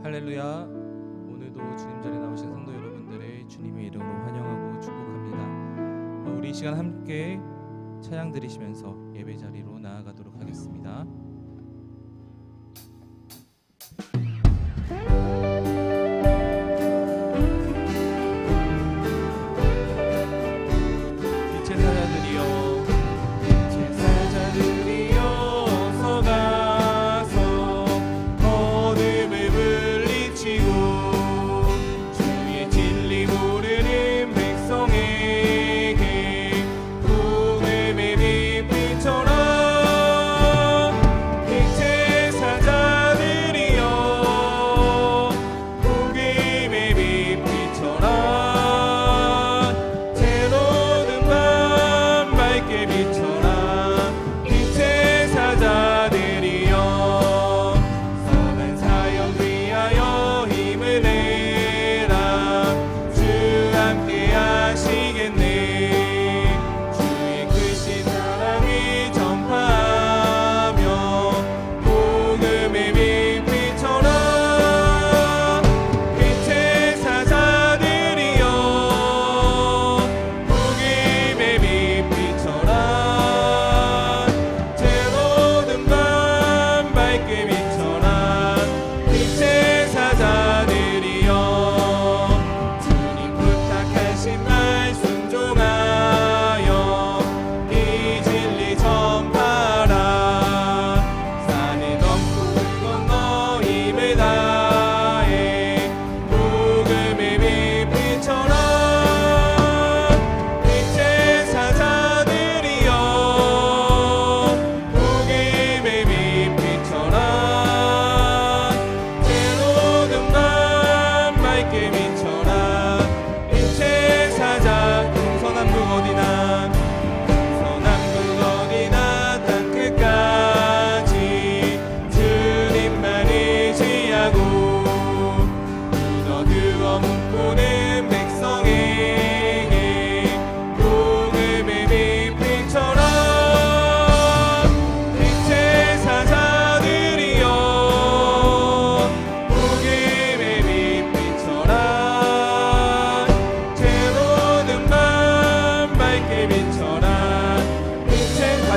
할렐루야. 오늘도 주님 자리에 나오신 성도 여러분들의 주님의 이름으로 환영하고 축복합니다. 우리 이 시간 함께 찬양 드리시면서 예배 자리로 나아가도록 하겠습니다.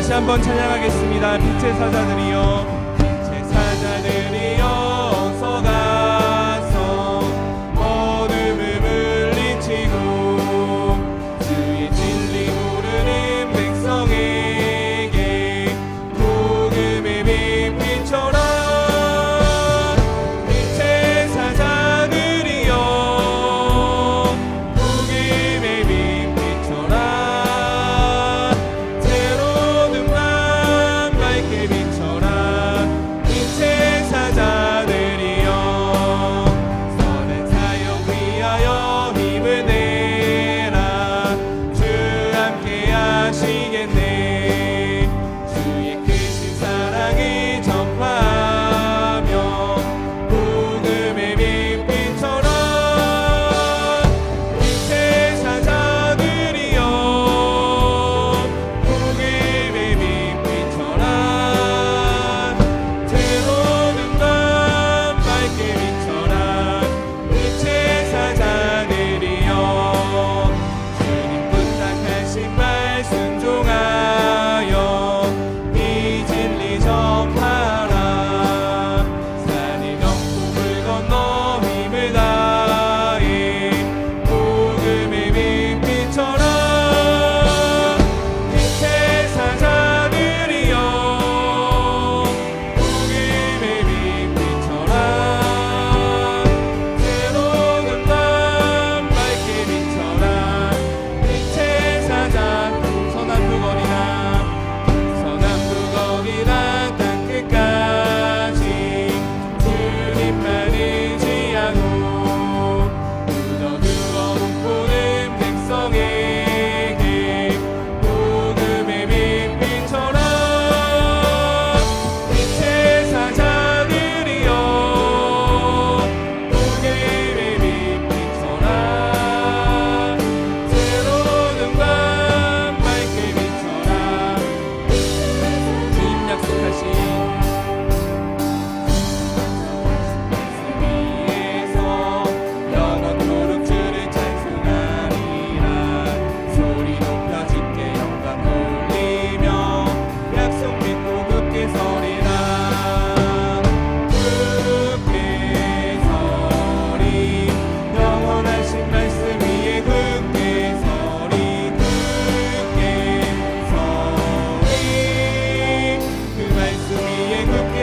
한번 찬양하겠습니다. 빛의 사자들이여, 빛의 사자들이여, 어서 가서 어둠을 물리치고 주의 진리 모르는 백성에게 복음의 빛 비춰라. 빛의 사자들이여, 복음의 빛 비춰라. 비춰라.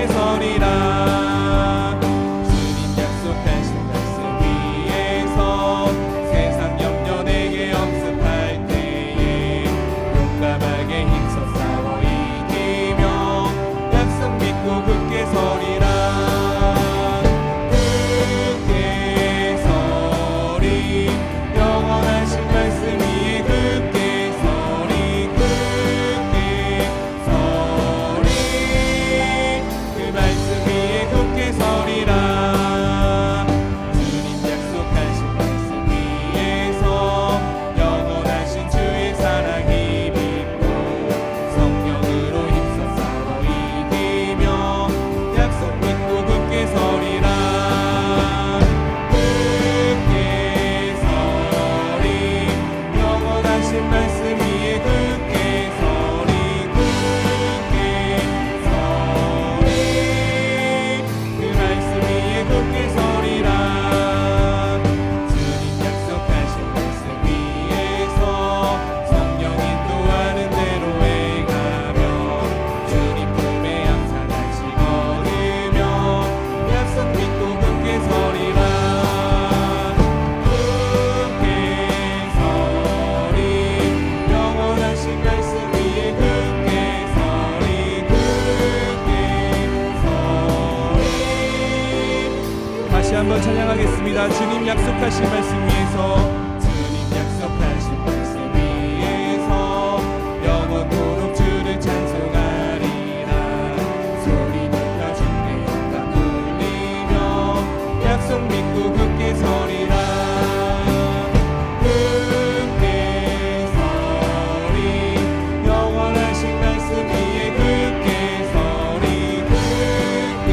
굳게 서리라. 주님 약속하신 말씀 위에서 세상 염려 내게 엄습할 때에 용감하게 힘써 싸워 이기며 약속 믿고 굳게 서리라. 굳게 서리 영원하신 말씀 위에 굳게 서리 굳게 서리 그 말씀 위에 굳게 서리라. 주님 약속하신 말씀 위에서 영원하신 주의 사랑 힘입고 성령으로 힘써 싸워 이기며 약속 믿고 굳게 서리라. 굳게 서리 영원하신 말씀 위에 굳게 서리 굳게 서리 그 말씀 위에 굳게 서리라. 주님 약속하신 말씀 위에서 성령 인도하는 대로 행하며 주님 품에 항상 같이 걸으며 약속 믿고 굳게 서리라. 굳게 서리 영원하신 말씀 위에 굳게 서리 굳게 서리 다시 한번 찬양하겠습니다. 주님 약속하신 말씀 위에서 주님 약속하신 말씀 위에서 영원토록 주를 찬송하리라. 소리 들려 주께 영광 돌리며 약속 믿고 굳게 서리라. 굳게 서리 영원하신 말씀 위에 굳게 서리 굳게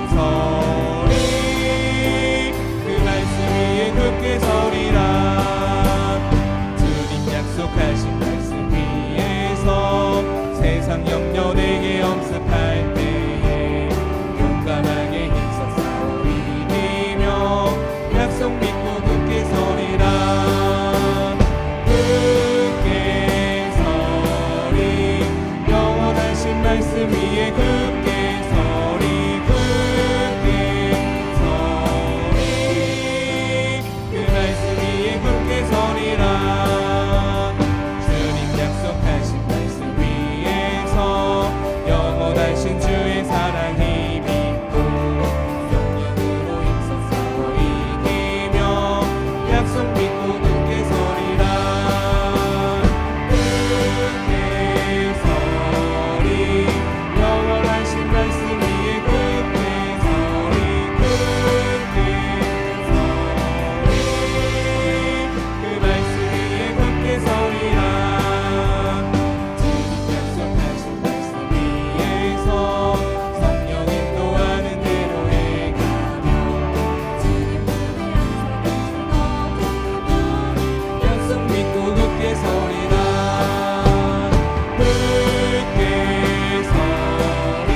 서리 그 말씀 위에 굳게 서리라. 주님 약속하신 말씀 위에서 세상 염려 내게 엄습할 때에 용감하게 힘써 싸워 이기며 약속 믿고 굳게 서리라. 굳게 서리 영원하신 말씀 위에 굳게 서리 굳게 서리 그 말씀 위에 굳게 서리라. 주님 약속하신 말씀 위에서 영원하신 주의 사랑 힘입고 성령으로 힘써 싸워 이기며 약속 믿고 굳게 서리라. 굳게 서리 영원하신 말씀 위에 굳게 서리 굳게 서리 그 말씀 위에 굳게 서리라. 주님 약속하신 말씀 위에서 성령 인도하는 대로 행하며 주님 품에 약속 믿고 굳게 서리라. 굳게 서리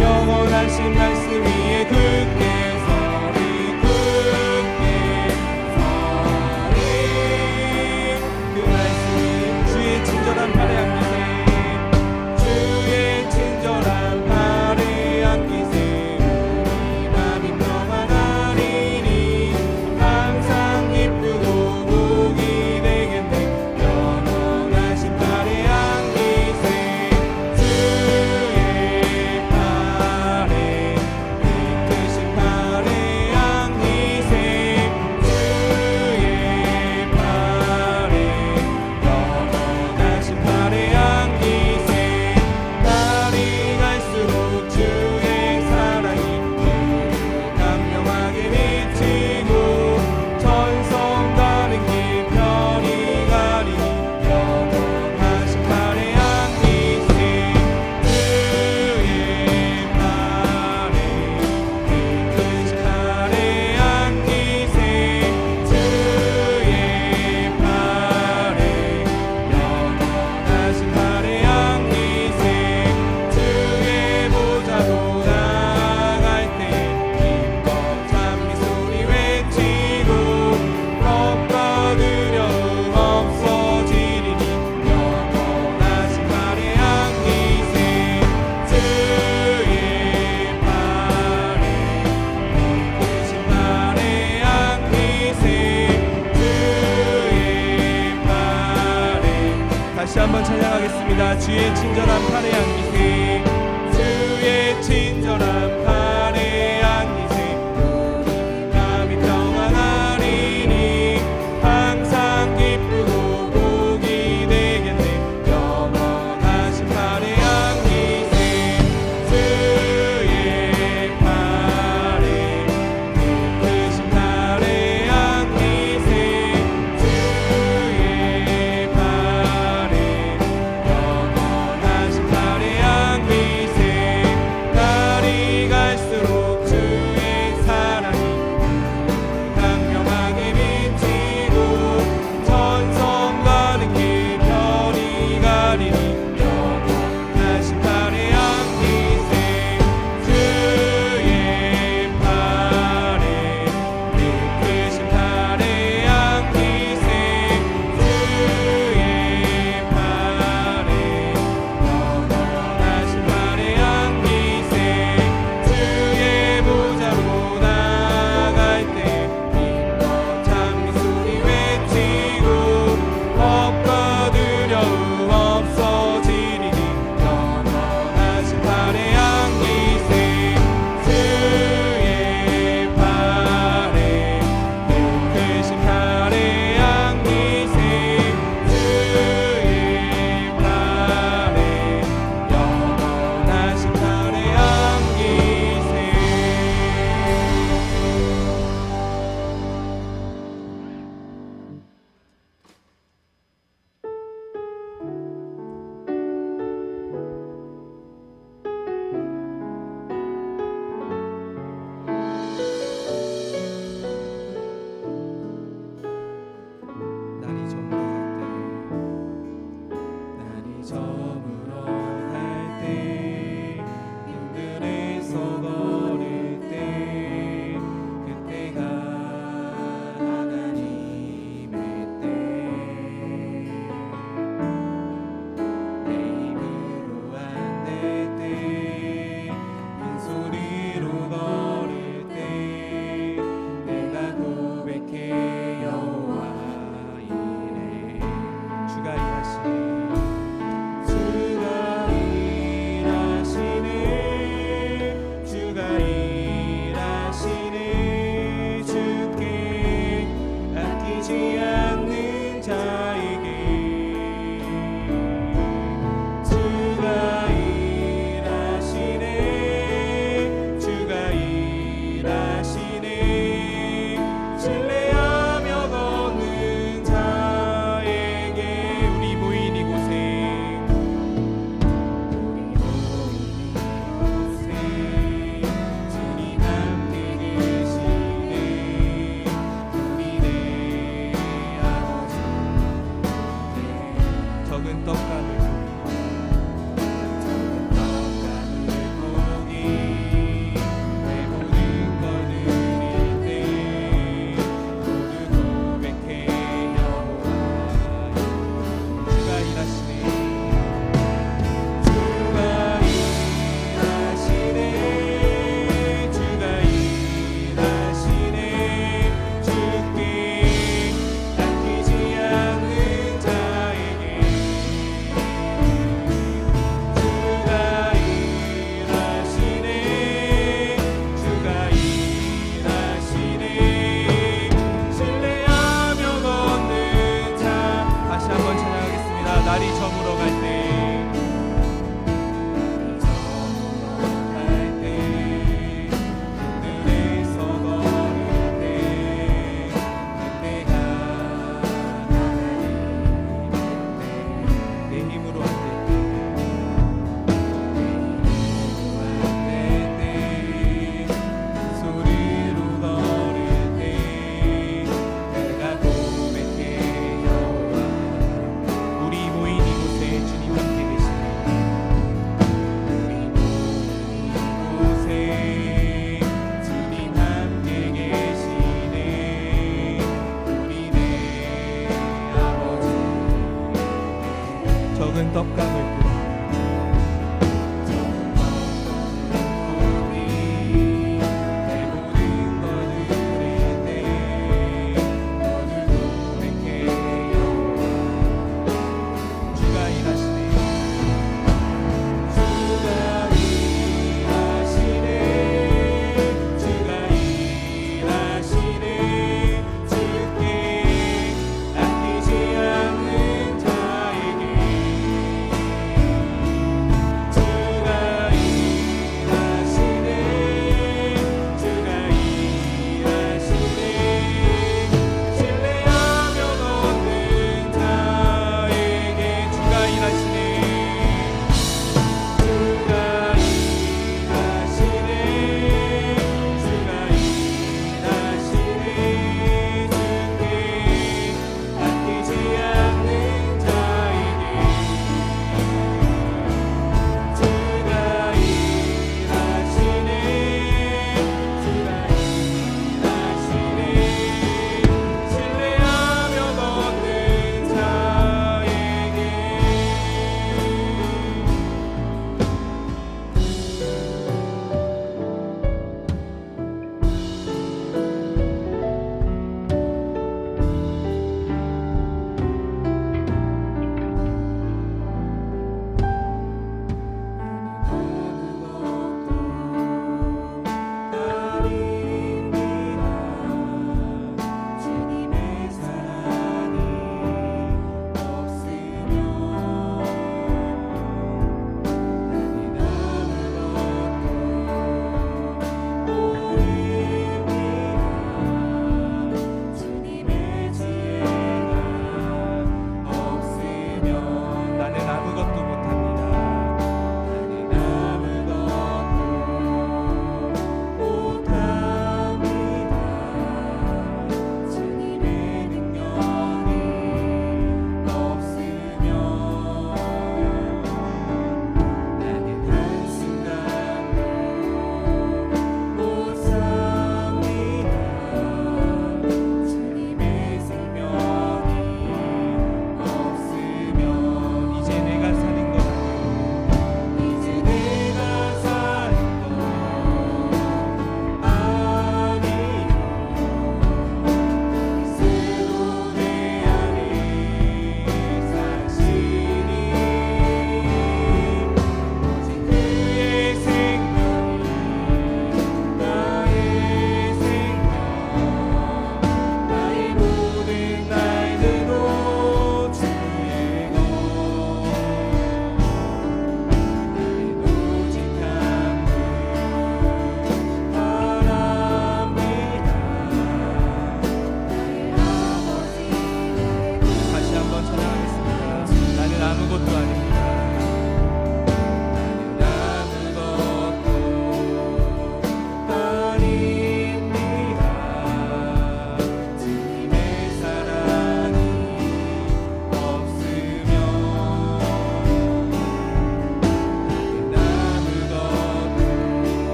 영원하신 말씀 위에 굳게 서리 굳게 서리 그 말씀 주의 친절한 팔에 안기세 주의 친절한 팔에 안기세 우리 마음이 평안하리니 항상 기쁘고 복이 되겠네. 영원하신 팔에 안기세 주의 팔에 이끄신 팔에 하겠습니다. 주의 친절한 팔에 안기세 주의 친절한 팔에 안기세 우리 마음이 평안하리니 항상 기쁘고 복이 되겠네 영원하신 팔에 안기세 주의 팔에 기쁘신 팔에 안기세 주의 팔에 영원하신 팔에 안기세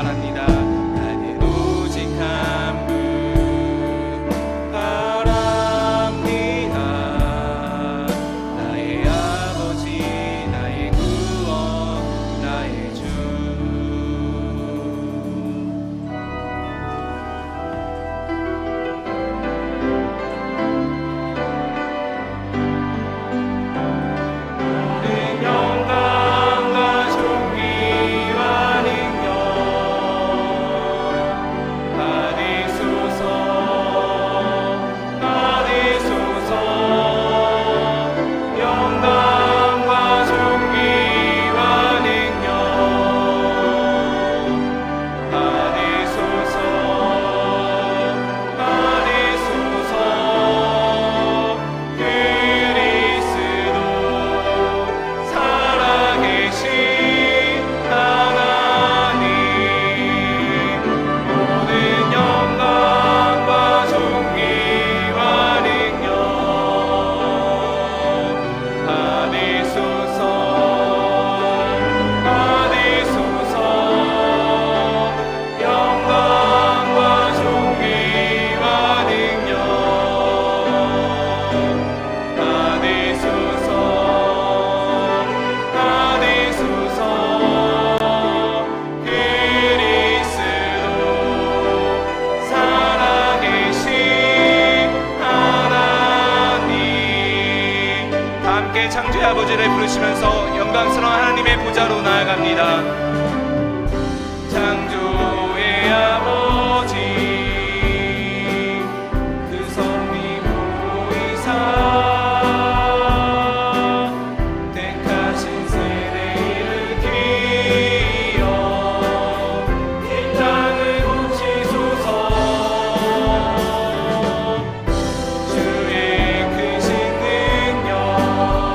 바랍니다. 나는 오직 한 분 바랍니다. 나의 아버지, 나의 구원, 나의 주. 창조의 아버지를 부르시면서 영광스러운 하나님의 보좌로 나아갑니다. 창조의 아버지, 그 섭리 보이사 택하신 세대를 기여 이 땅을 고치소서. 주의 크신 능력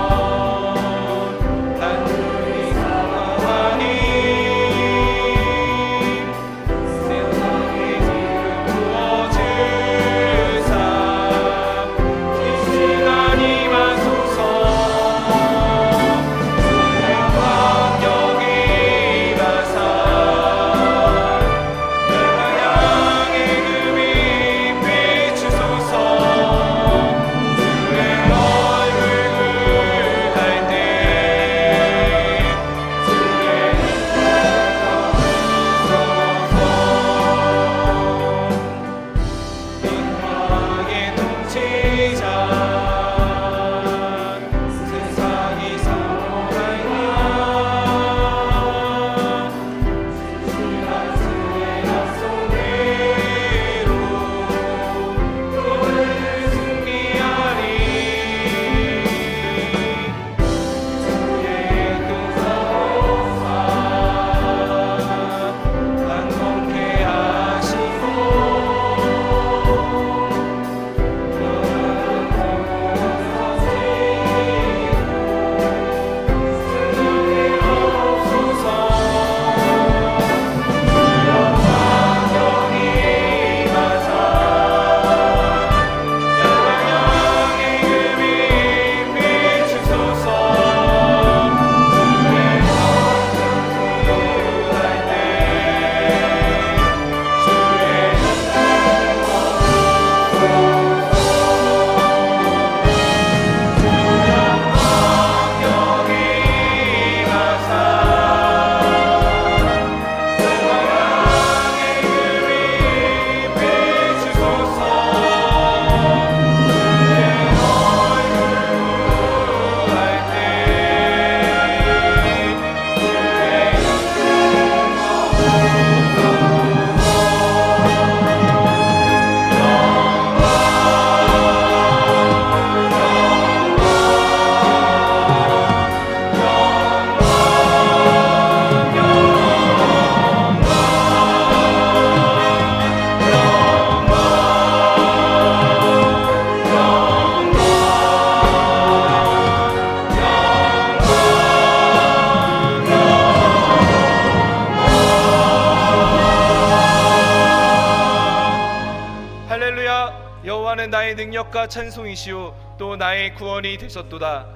여호와는 나의 능력과 찬송이시오 또 나의 구원이 되셨도다.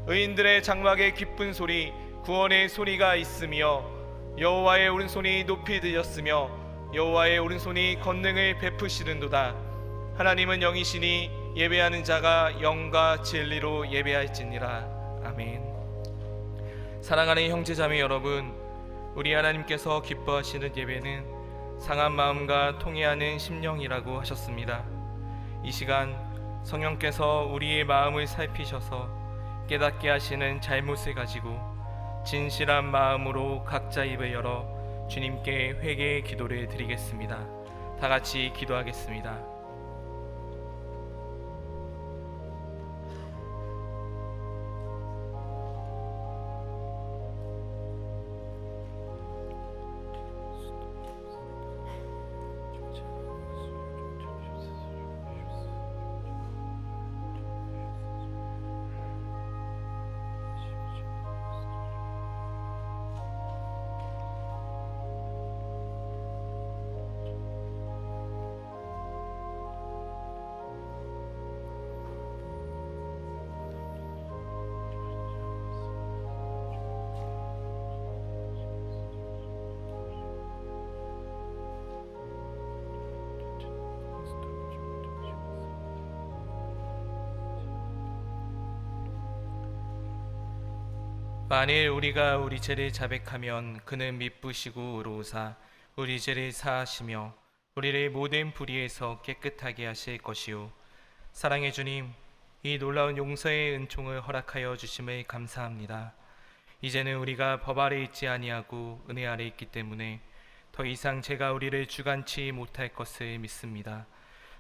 의인들의 장막에 기쁜 소리 구원의 소리가 있으며 여호와의 오른손이 높이 들렸으며 여호와의 오른손이 권능을 베푸시는도다. 하나님은 영이시니 예배하는 자가 영과 진리로 예배할지니라. 아멘. 사랑하는 형제자매 여러분, 우리 하나님께서 기뻐하시는 예배는 상한 마음과 통회하는 심령이라고 하셨습니다. 이 시간 성령께서 우리의 마음을 살피셔서 깨닫게 하시는 잘못을 가지고 진실한 마음으로 각자 입을 열어 주님께 회개의 기도를 드리겠습니다. 다 같이 기도하겠습니다. 만일 우리가 우리 죄를 자백하면 그는 미쁘시고 의로우사 우리 죄를 사하시며 우리를 모든 불의에서 깨끗하게 하실 것이요. 사랑의 주님, 이 놀라운 용서의 은총을 허락하여 주심을 감사합니다. 이제는 우리가 법 아래 있지 아니하고 은혜 아래 있기 때문에 더 이상 죄가 우리를 주관치 못할 것을 믿습니다.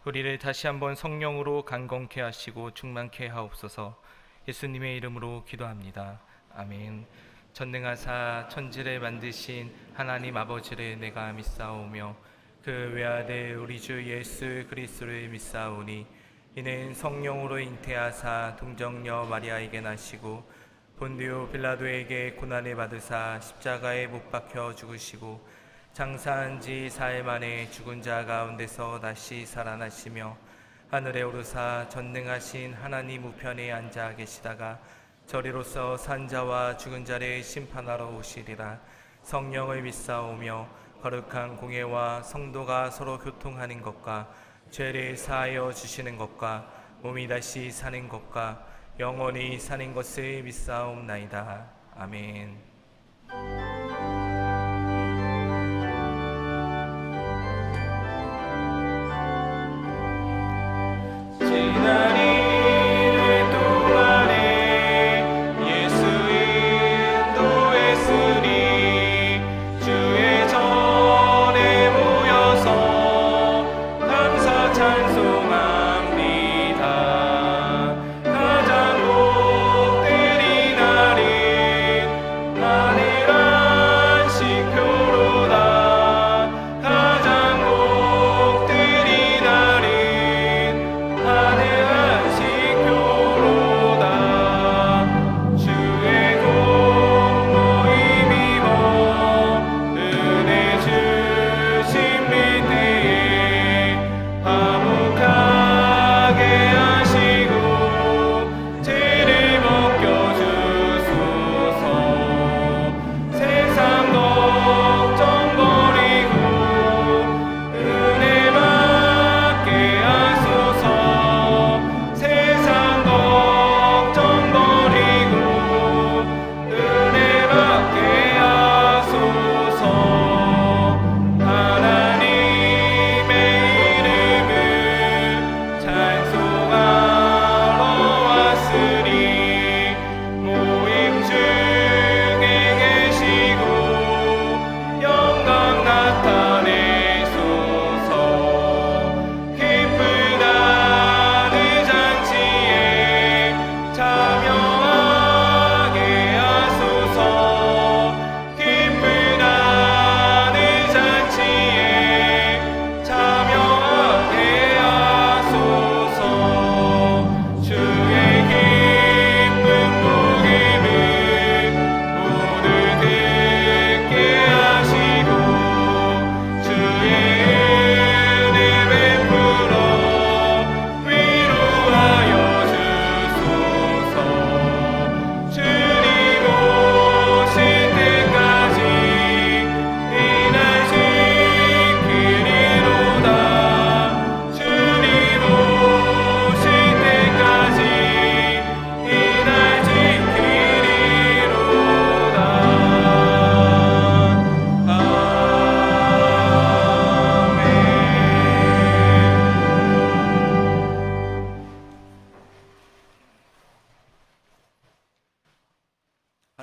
우리를 다시 한번 성령으로 강건케 하시고 충만케 하옵소서. 예수님의 이름으로 기도합니다. 아멘. 전능하사 천지를 만드신 하나님 아버지를 내가 믿사오며 그 외아들 우리 주 예수 그리스도를 믿사오니 이는 성령으로 잉태하사 동정녀 마리아에게 나시고 본디오 빌라도에게 고난을 받으사 십자가에 못 박혀 죽으시고 장사한 지 4일 만에 죽은 자 가운데서 다시 살아나시며 하늘에 오르사 전능하신 하나님 우편에 앉아 계시다가 저리로서 산자와 죽은 자를 심판하러 오시리라. 성령을 믿사오며 거룩한 공예와 성도가 서로 교통하는 것과 죄를 사하여 주시는 것과 몸이 다시 사는 것과 영원히 사는 것을 믿사옵나이다. 아멘.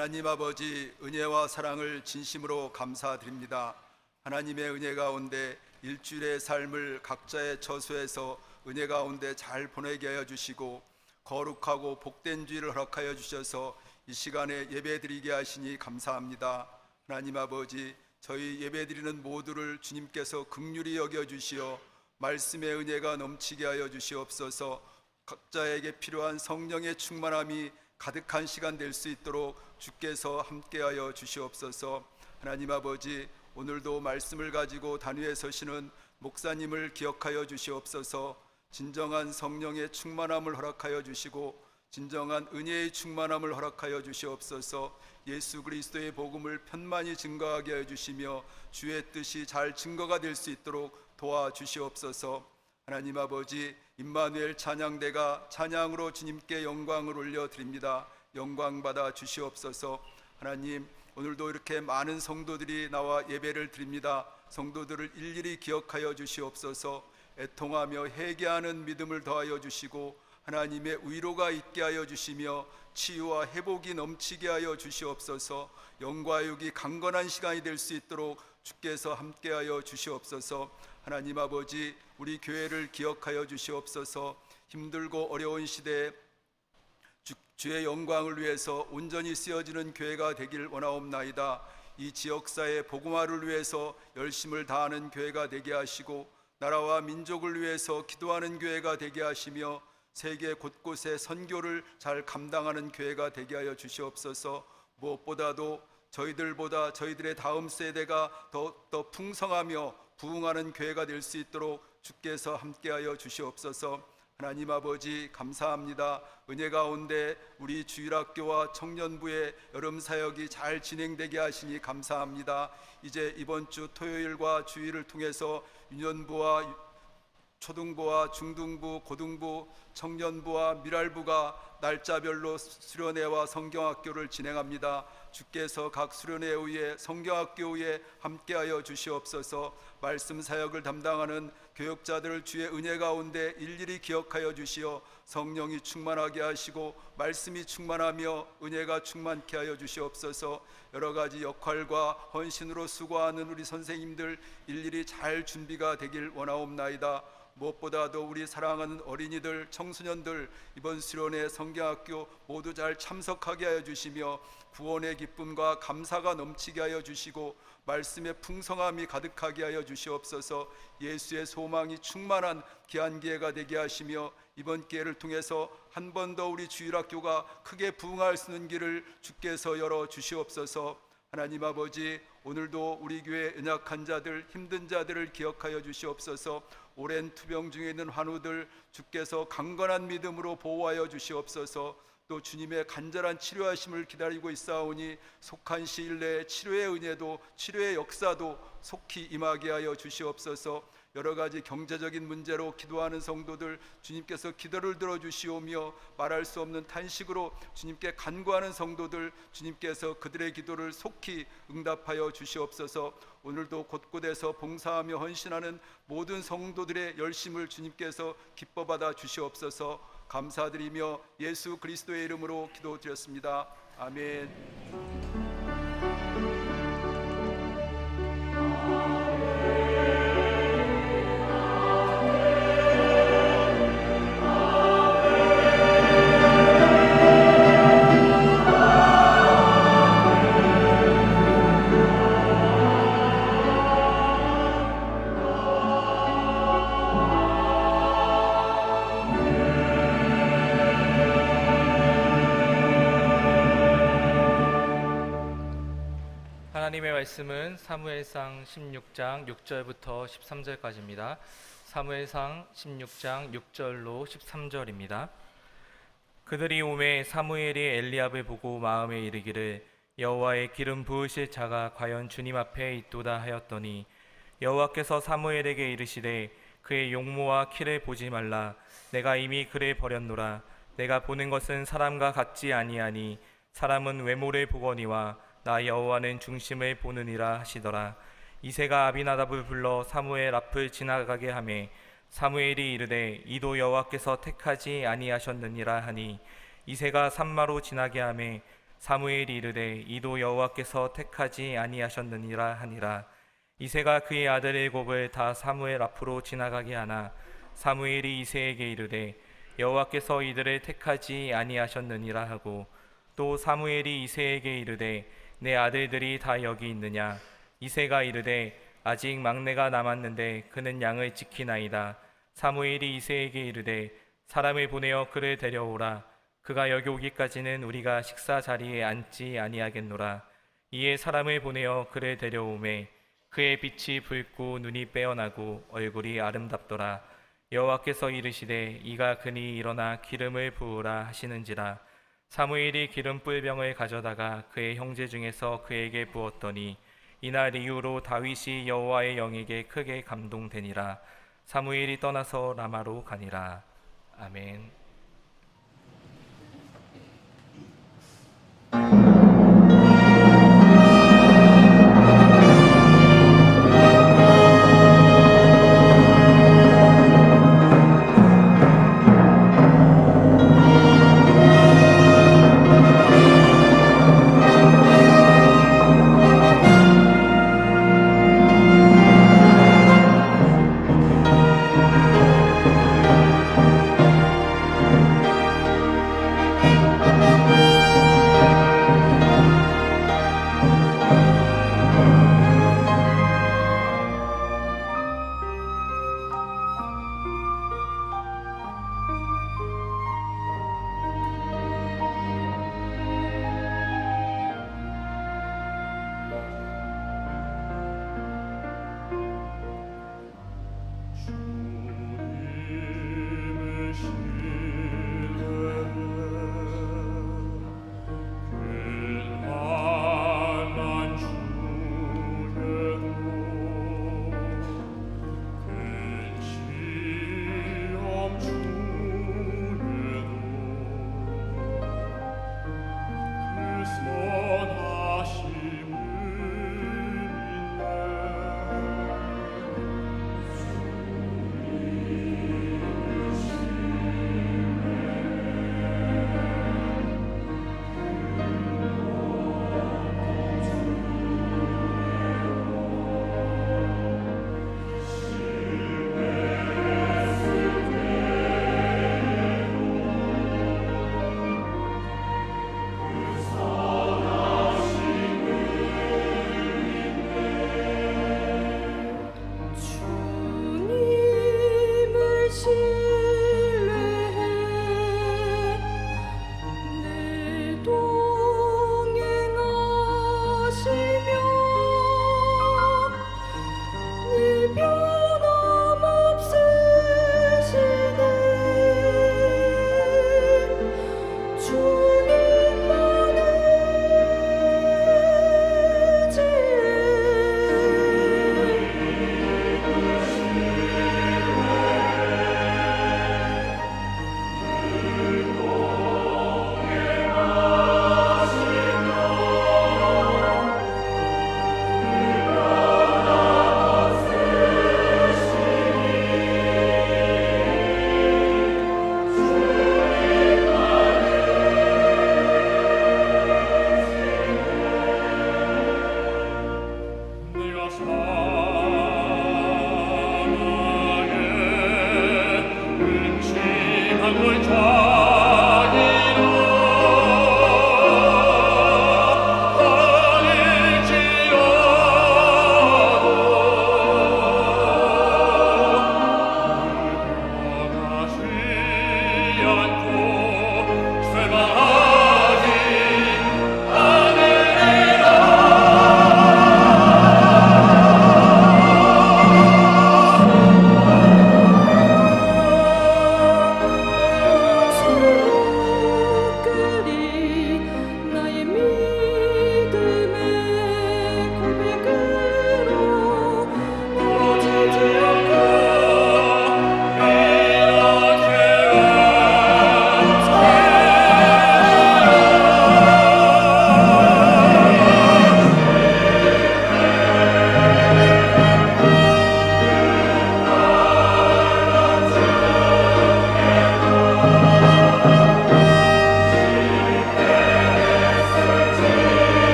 하나님 아버지, 은혜와 사랑을 진심으로 감사드립니다. 하나님의 은혜 가운데 일주일의 삶을 각자의 처소에서 은혜 가운데 잘 보내게 하여 주시고 거룩하고 복된 주일을 허락하여 주셔서 이 시간에 예배드리게 하시니 감사합니다. 하나님 아버지, 저희 예배드리는 모두를 주님께서 긍휼히 여겨 주시어 말씀의 은혜가 넘치게 하여 주시옵소서. 각자에게 필요한 성령의 충만함이 가득한 시간 될 수 있도록 주께서 함께하여 주시옵소서. 하나님 아버지, 오늘도 말씀을 가지고 단위에 서시는 목사님을 기억하여 주시옵소서. 진정한 성령의 충만함을 허락하여 주시고 진정한 은혜의 충만함을 허락하여 주시옵소서. 예수 그리스도의 복음을 편만히 증거하게 하여 주시며 주의 뜻이 잘 증거가 될 수 있도록 도와주시옵소서. 하나님 아버지, 임마누엘 찬양대가 찬양으로 주님께 영광을 올려드립니다. 영광 받아 주시옵소서. 하나님, 오늘도 이렇게 많은 성도들이 나와 예배를 드립니다. 성도들을 일일이 기억하여 주시옵소서. 애통하며 회개하는 믿음을 더하여 주시고 하나님의 위로가 있게 하여 주시며 치유와 회복이 넘치게 하여 주시옵소서. 영과 육이 강건한 시간이 될 수 있도록 주께서 함께하여 주시옵소서. 하나님 아버지, 우리 교회를 기억하여 주시옵소서. 힘들고 어려운 시대에 주의 영광을 위해서 온전히 쓰여지는 교회가 되길 원하옵나이다. 이 지역사회 복음화를 위해서 열심을 다하는 교회가 되게 하시고 나라와 민족을 위해서 기도하는 교회가 되게 하시며 세계 곳곳에 선교를 잘 감당하는 교회가 되게 하여 주시옵소서. 무엇보다도 저희들보다 저희들의 다음 세대가 더 풍성하며 부흥하는 교회가 될 수 있도록 주께서 함께하여 주시옵소서. 하나님 아버지, 감사합니다. 은혜 가운데 우리 주일학교와 청년부의 여름 사역이 잘 진행되게 하시니 감사합니다. 이제 이번 주 토요일과 주일을 통해서 유년부와 초등부와 중등부, 고등부, 청년부와 미랄부가 날짜별로 수련회와 성경학교를 진행합니다. 주께서 각 수련회 후에 성경학교 후에 함께하여 주시옵소서. 말씀 사역을 담당하는 교역자들을 주의 은혜 가운데 일일이 기억하여 주시어 성령이 충만하게 하시고 말씀이 충만하며 은혜가 충만케 하여 주시옵소서. 여러 가지 역할과 헌신으로 수고하는 우리 선생님들 일일이 잘 준비가 되길 원하옵나이다. 무엇보다도 우리 사랑하는 어린이들, 청소년들 이번 수련회 성경학교 모두 잘 참석하게 하여 주시며 구원의 기쁨과 감사가 넘치게 하여 주시고 말씀의 풍성함이 가득하게 하여 주시옵소서. 예수의 소망이 충만한 귀한 기회가 되게 하시며 이번 기회를 통해서 한 번 더 우리 주일학교가 크게 부흥할 수 있는 길을 주께서 열어 주시옵소서. 하나님 아버지, 오늘도 우리 교회 연약한 자들, 힘든 자들을 기억하여 주시옵소서. 오랜 투병 중에 있는 환우들 주께서 강건한 믿음으로 보호하여 주시옵소서. 또 주님의 간절한 치료하심을 기다리고 있사오니 속한 시일 내에 치료의 은혜도 치료의 역사도 속히 임하게 하여 주시옵소서. 여러 가지 경제적인 문제로 기도하는 성도들 주님께서 기도를 들어주시오며 말할 수 없는 탄식으로 주님께 간구하는 성도들 주님께서 그들의 기도를 속히 응답하여 주시옵소서. 오늘도 곳곳에서 봉사하며 헌신하는 모든 성도들의 열심을 주님께서 기뻐 받아 주시옵소서. 감사드리며 예수 그리스도의 이름으로 기도드렸습니다. 아멘. 하나님의 말씀은 사무엘상 16장 6절부터 13절까지입니다. 사무엘상 16장 6절로 13절입니다. 그들이 오매 사무엘이 엘리압을 보고 마음에 이르기를 여호와의 기름 부으실 자가 과연 주님 앞에 있도다 하였더니 여호와께서 사무엘에게 이르시되 그의 용모와 키를 보지 말라. 내가 이미 그를 버렸노라. 내가 보는 것은 사람과 같지 아니하니 사람은 외모를 보거니와 나 여호와는 중심을 보느니라 하시더라. 이새가 아비나답을 불러 사무엘 앞을 지나가게 하매 사무엘이 이르되 이도 여호와께서 택하지 아니하셨느니라 하니 이새가 산마로 지나게 하매 사무엘이 이르되 이도 여호와께서 택하지 아니하셨느니라 하니라. 이새가 그의 아들 일곱을 다 사무엘 앞으로 지나가게 하나 사무엘이 이새에게 이르되 여호와께서 이들을 택하지 아니하셨느니라 하고, 또 사무엘이 이새에게 이르되 내 아들들이 다 여기 있느냐? 이새가 이르되 아직 막내가 남았는데 그는 양을 지키나이다. 사무엘이 이새에게 이르되 사람을 보내어 그를 데려오라. 그가 여기 오기까지는 우리가 식사 자리에 앉지 아니하겠노라. 이에 사람을 보내어 그를 데려오매 그의 빛이 붉고 눈이 빼어나고 얼굴이 아름답더라. 여호와께서 이르시되 이가 그니 일어나 기름을 부으라 하시는지라. 사무엘이 기름 뿔병을 가져다가 그의 형제 중에서 그에게 부었더니 이날 이후로 다윗이 여호와의 영에게 크게 감동되니라. 사무엘이 떠나서 라마로 가니라. 아멘.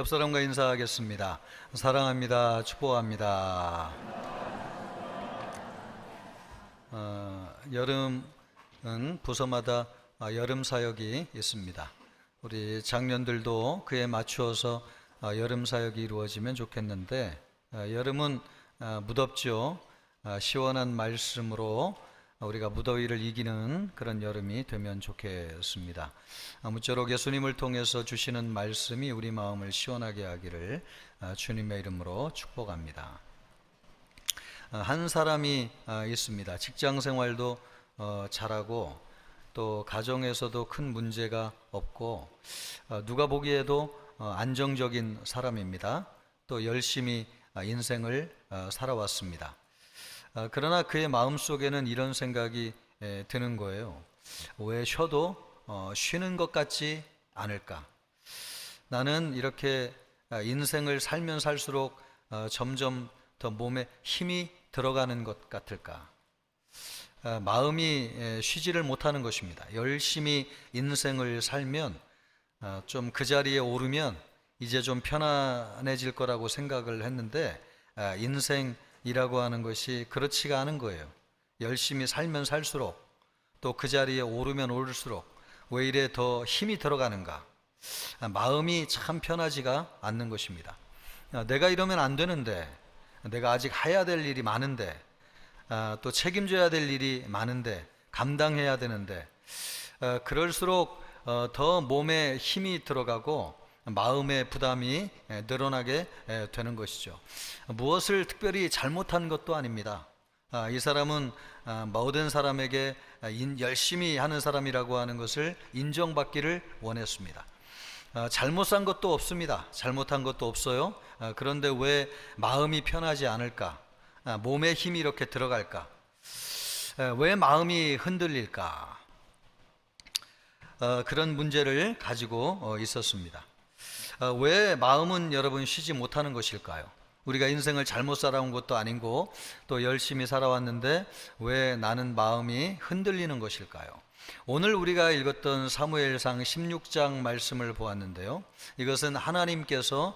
옆 사람과 인사하겠습니다. 사랑합니다. 축복합니다. 여름은 부서마다 여름 사역이 있습니다. 우리 장년들도 그에 맞추어서 여름 사역이 이루어지면 좋겠는데, 여름은 무덥죠. 시원한 말씀으로 우리가 무더위를 이기는 그런 여름이 되면 좋겠습니다. 아무쪼록 예수님을 통해서 주시는 말씀이 우리 마음을 시원하게 하기를 주님의 이름으로 축복합니다. 한 사람이 있습니다. 직장 생활도 잘하고 또 가정에서도 큰 문제가 없고 누가 보기에도 안정적인 사람입니다. 또 열심히 인생을 살아왔습니다. 그러나 그의 마음속에는 이런 생각이 드는 거예요. 왜 쉬어도 쉬는 것 같지 않을까? 나는 이렇게 인생을 살면 살수록 점점 더 몸에 힘이 들어가는 것 같을까? 마음이 쉬지를 못하는 것입니다. 열심히 인생을 살면 좀 그 자리에 오르면 이제 좀 편안해질 거라고 생각을 했는데 인생이라고 하는 것이 그렇지가 않은 거예요. 열심히 살면 살수록 또 그 자리에 오르면 오를수록 왜 이래 더 힘이 들어가는가? 마음이 참 편하지가 않는 것입니다. 내가 이러면 안 되는데, 내가 아직 해야 될 일이 많은데, 또 책임져야 될 일이 많은데, 감당해야 되는데, 그럴수록 더 몸에 힘이 들어가고 마음의 부담이 늘어나게 되는 것이죠. 무엇을 특별히 잘못한 것도 아닙니다. 이 사람은 모든 사람에게 열심히 하는 사람이라고 하는 것을 인정받기를 원했습니다. 잘못 산 것도 없습니다. 잘못한 것도 없어요. 그런데 왜 마음이 편하지 않을까? 몸에 힘이 이렇게 들어갈까? 왜 마음이 흔들릴까? 그런 문제를 가지고 있었습니다. 왜 마음은 여러분 쉬지 못하는 것일까요? 우리가 인생을 잘못 살아온 것도 아니고 또 열심히 살아왔는데 왜 나는 마음이 흔들리는 것일까요? 오늘 우리가 읽었던 사무엘상 16장 말씀을 보았는데요, 이것은 하나님께서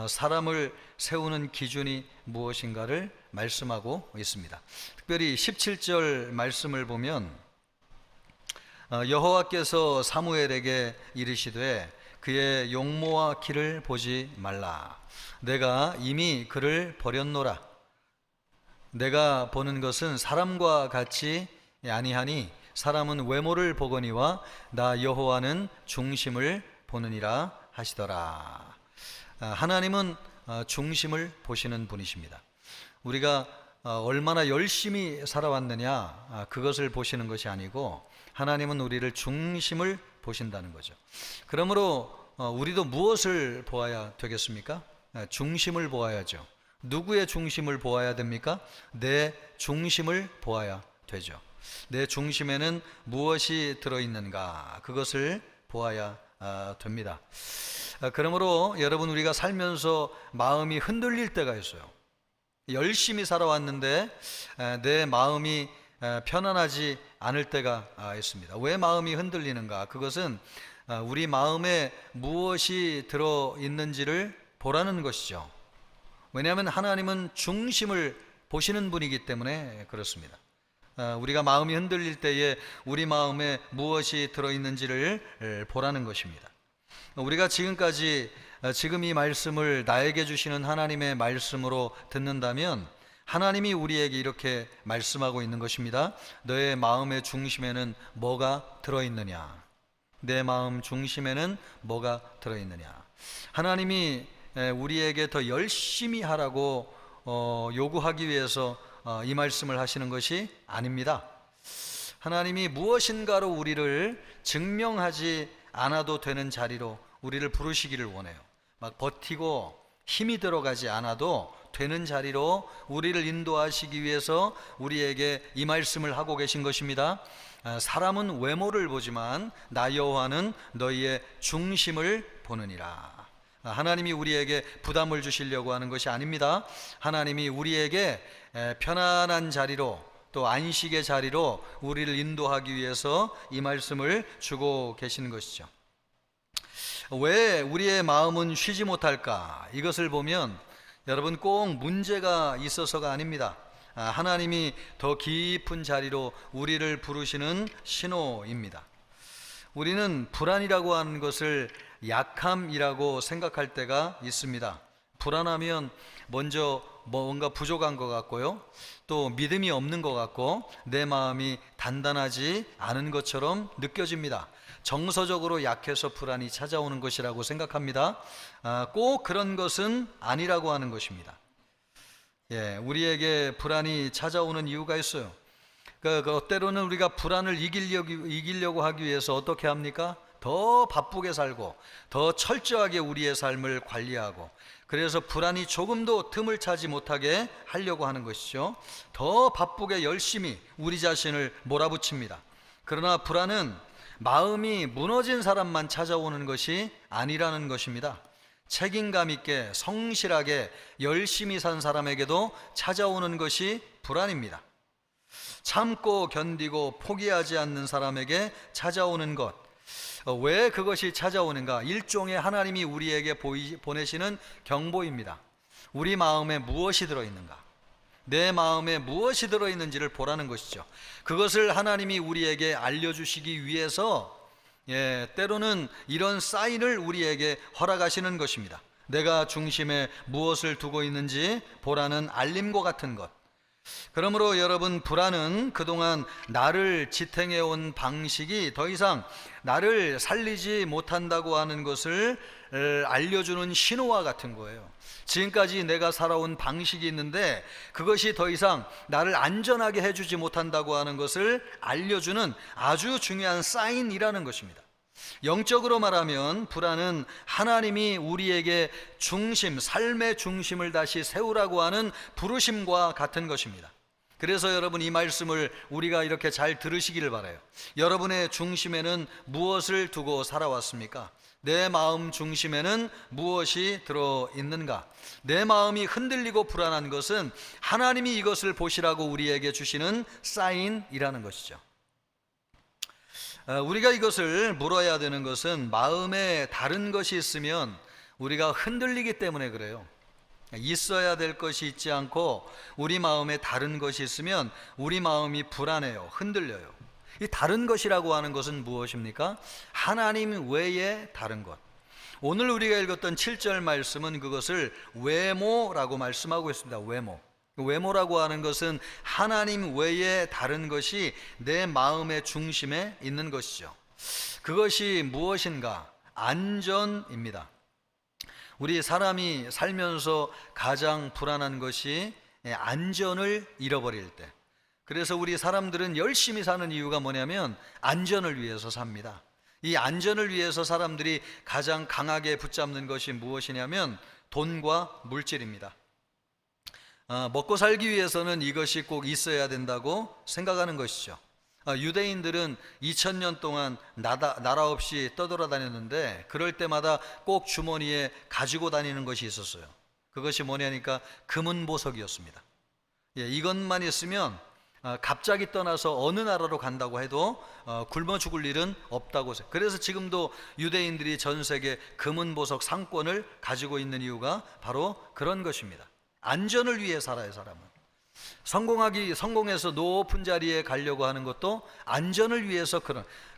사람을 세우는 기준이 무엇인가를 말씀하고 있습니다. 특별히 17절 말씀을 보면 여호와께서 사무엘에게 이르시되 그의 용모와 키를 보지 말라. 내가 이미 그를 버렸노라. 내가 보는 것은 사람과 같이 아니하니 사람은 외모를 보거니와 나 여호와는 중심을 보느니라 하시더라. 하나님은 중심을 보시는 분이십니다. 우리가 얼마나 열심히 살아왔느냐, 그것을 보시는 것이 아니고 하나님은 우리를 중심을 보신다는 거죠. 그러므로 우리도 무엇을 보아야 되겠습니까? 중심을 보아야죠. 누구의 중심을 보아야 됩니까? 내 중심을 보아야 되죠. 내 중심에는 무엇이 들어있는가, 그것을 보아야 됩니다. 그러므로 여러분, 우리가 살면서 마음이 흔들릴 때가 있어요. 열심히 살아왔는데 내 마음이 편안하지 않을 때가 있습니다. 왜 마음이 흔들리는가? 그것은 우리 마음에 무엇이 들어있는지를 보라는 것이죠. 왜냐하면 하나님은 중심을 보시는 분이기 때문에 그렇습니다. 우리가 마음이 흔들릴 때에 우리 마음에 무엇이 들어있는지를 보라는 것입니다. 우리가 지금까지 지금 이 말씀을 나에게 주시는 하나님의 말씀으로 듣는다면 하나님이 우리에게 이렇게 말씀하고 있는 것입니다. 너의 마음의 중심에는 뭐가 들어있느냐? 내 마음 중심에는 뭐가 들어있느냐? 하나님이 우리에게 더 열심히 하라고 요구하기 위해서 이 말씀을 하시는 것이 아닙니다. 하나님이 무엇인가로 우리를 증명하지 않아도 되는 자리로 우리를 부르시기를 원해요. 막 버티고 힘이 들어가지 않아도 되는 자리로 우리를 인도하시기 위해서 우리에게 이 말씀을 하고 계신 것입니다. 사람은 외모를 보지만 나 여호와는 너희의 중심을 보느니라. 하나님이 우리에게 부담을 주시려고 하는 것이 아닙니다. 하나님이 우리에게 편안한 자리로, 또 안식의 자리로 우리를 인도하기 위해서 이 말씀을 주고 계시는 것이죠. 왜 우리의 마음은 쉬지 못할까? 이것을 보면 여러분 꼭 문제가 있어서가 아닙니다. 하나님이 더 깊은 자리로 우리를 부르시는 신호입니다. 우리는 불안이라고 하는 것을 약함이라고 생각할 때가 있습니다. 불안하면 먼저 뭔가 부족한 것 같고요, 또 믿음이 없는 것 같고 내 마음이 단단하지 않은 것처럼 느껴집니다. 정서적으로 약해서 불안이 찾아오는 것이라고 생각합니다. 꼭 그런 것은 아니라고 하는 것입니다. 우리에게 불안이 찾아오는 이유가 있어요. 때로는 우리가 불안을 이기려고 하기 위해서 어떻게 합니까? 더 바쁘게 살고 더 철저하게 우리의 삶을 관리하고, 그래서 불안이 조금도 틈을 차지 못하게 하려고 하는 것이죠. 더 바쁘게 열심히 우리 자신을 몰아붙입니다. 그러나 불안은 마음이 무너진 사람만 찾아오는 것이 아니라는 것입니다. 책임감 있게 성실하게 열심히 산 사람에게도 찾아오는 것이 불안입니다. 참고 견디고 포기하지 않는 사람에게 찾아오는 것, 왜 그것이 찾아오는가? 일종의 하나님이 우리에게 보내시는 경보입니다. 우리 마음에 무엇이 들어있는가? 내 마음에 무엇이 들어있는지를 보라는 것이죠. 그것을 하나님이 우리에게 알려주시기 위해서 때로는 이런 사인을 우리에게 허락하시는 것입니다. 내가 중심에 무엇을 두고 있는지 보라는 알림과 같은 것. 그러므로 여러분, 불안은 그동안 나를 지탱해온 방식이 더 이상 나를 살리지 못한다고 하는 것을 알려주는 신호와 같은 거예요. 지금까지 내가 살아온 방식이 있는데 그것이 더 이상 나를 안전하게 해주지 못한다고 하는 것을 알려주는 아주 중요한 사인이라는 것입니다. 영적으로 말하면 불안은 하나님이 우리에게 삶의 중심을 다시 세우라고 하는 부르심과 같은 것입니다. 그래서 여러분, 이 말씀을 우리가 이렇게 잘 들으시기를 바라요. 여러분의 중심에는 무엇을 두고 살아왔습니까? 내 마음 중심에는 무엇이 들어있는가? 내 마음이 흔들리고 불안한 것은 하나님이 이것을 보시라고 우리에게 주시는 사인이라는 것이죠. 우리가 이것을 물어야 되는 것은 마음에 다른 것이 있으면 우리가 흔들리기 때문에 그래요. 있어야 될 것이 있지 않고 우리 마음에 다른 것이 있으면 우리 마음이 불안해요, 흔들려요. 이 다른 것이라고 하는 것은 무엇입니까? 하나님 외에 다른 것. 오늘 우리가 읽었던 7절 말씀은 그것을 외모라고 말씀하고 있습니다. 외모라고 하는 것은 하나님 외에 다른 것이 내 마음의 중심에 있는 것이죠. 그것이 무엇인가? 안전입니다. 우리 사람이 살면서 가장 불안한 것이 안전을 잃어버릴 때. 그래서 우리 사람들은 열심히 사는 이유가 뭐냐면 안전을 위해서 삽니다. 이 안전을 위해서 사람들이 가장 강하게 붙잡는 것이 무엇이냐면 돈과 물질입니다. 먹고 살기 위해서는 이것이 꼭 있어야 된다고 생각하는 것이죠. 유대인들은 2000년 동안 나라 없이 떠돌아다녔는데 그럴 때마다 꼭 주머니에 가지고 다니는 것이 있었어요. 그것이 뭐냐니까 금은보석이었습니다. 이것만 있으면 갑자기 떠나서 어느 나라로 간다고 해도 굶어 죽을 일은 없다고. 그래서 지금도 유대인들이 전 세계 금은보석 상권을 가지고 있는 이유가 바로 그런 것입니다. 안전을 위해 살아요, 사람은. 성공해서 높은 자리에 가려고 하는 것도 안전을 위해서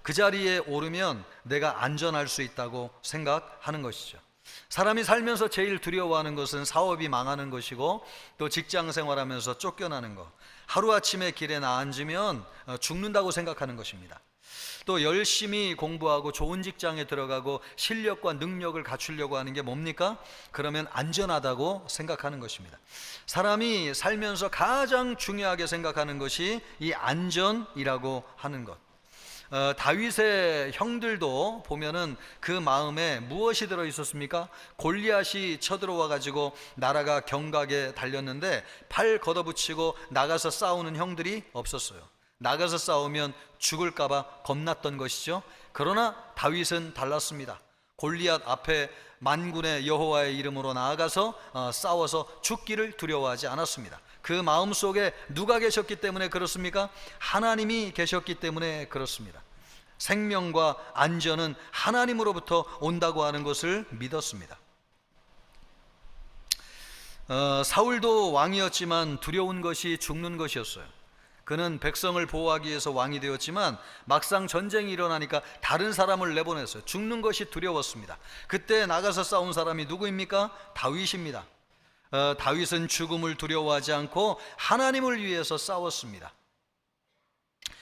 그 자리에 오르면 내가 안전할 수 있다고 생각하는 것이죠. 사람이 살면서 제일 두려워하는 것은 사업이 망하는 것이고 또 직장 생활하면서 쫓겨나는 것, 하루아침에 길에 나앉으면 죽는다고 생각하는 것입니다. 또 열심히 공부하고 좋은 직장에 들어가고 실력과 능력을 갖추려고 하는 게 뭡니까? 그러면 안전하다고 생각하는 것입니다. 사람이 살면서 가장 중요하게 생각하는 것이 이 안전이라고 하는 것. 다윗의 형들도 보면은 그 마음에 무엇이 들어 있었습니까? 골리앗이 쳐들어와 가지고 나라가 경각에 달렸는데 팔 걷어붙이고 나가서 싸우는 형들이 없었어요. 나가서 싸우면 죽을까 봐 겁났던 것이죠. 그러나 다윗은 달랐습니다. 골리앗 앞에 만군의 여호와의 이름으로 나아가서 싸워서 죽기를 두려워하지 않았습니다. 그 마음속에 누가 계셨기 때문에 그렇습니까? 하나님이 계셨기 때문에 그렇습니다. 생명과 안전은 하나님으로부터 온다고 하는 것을 믿었습니다. 사울도 왕이었지만 두려운 것이 죽는 것이었어요. 그는 백성을 보호하기 위해서 왕이 되었지만 막상 전쟁이 일어나니까 다른 사람을 내보냈어요. 죽는 것이 두려웠습니다. 그때 나가서 싸운 사람이 누구입니까? 다윗입니다. 다윗은 죽음을 두려워하지 않고 하나님을 위해서 싸웠습니다.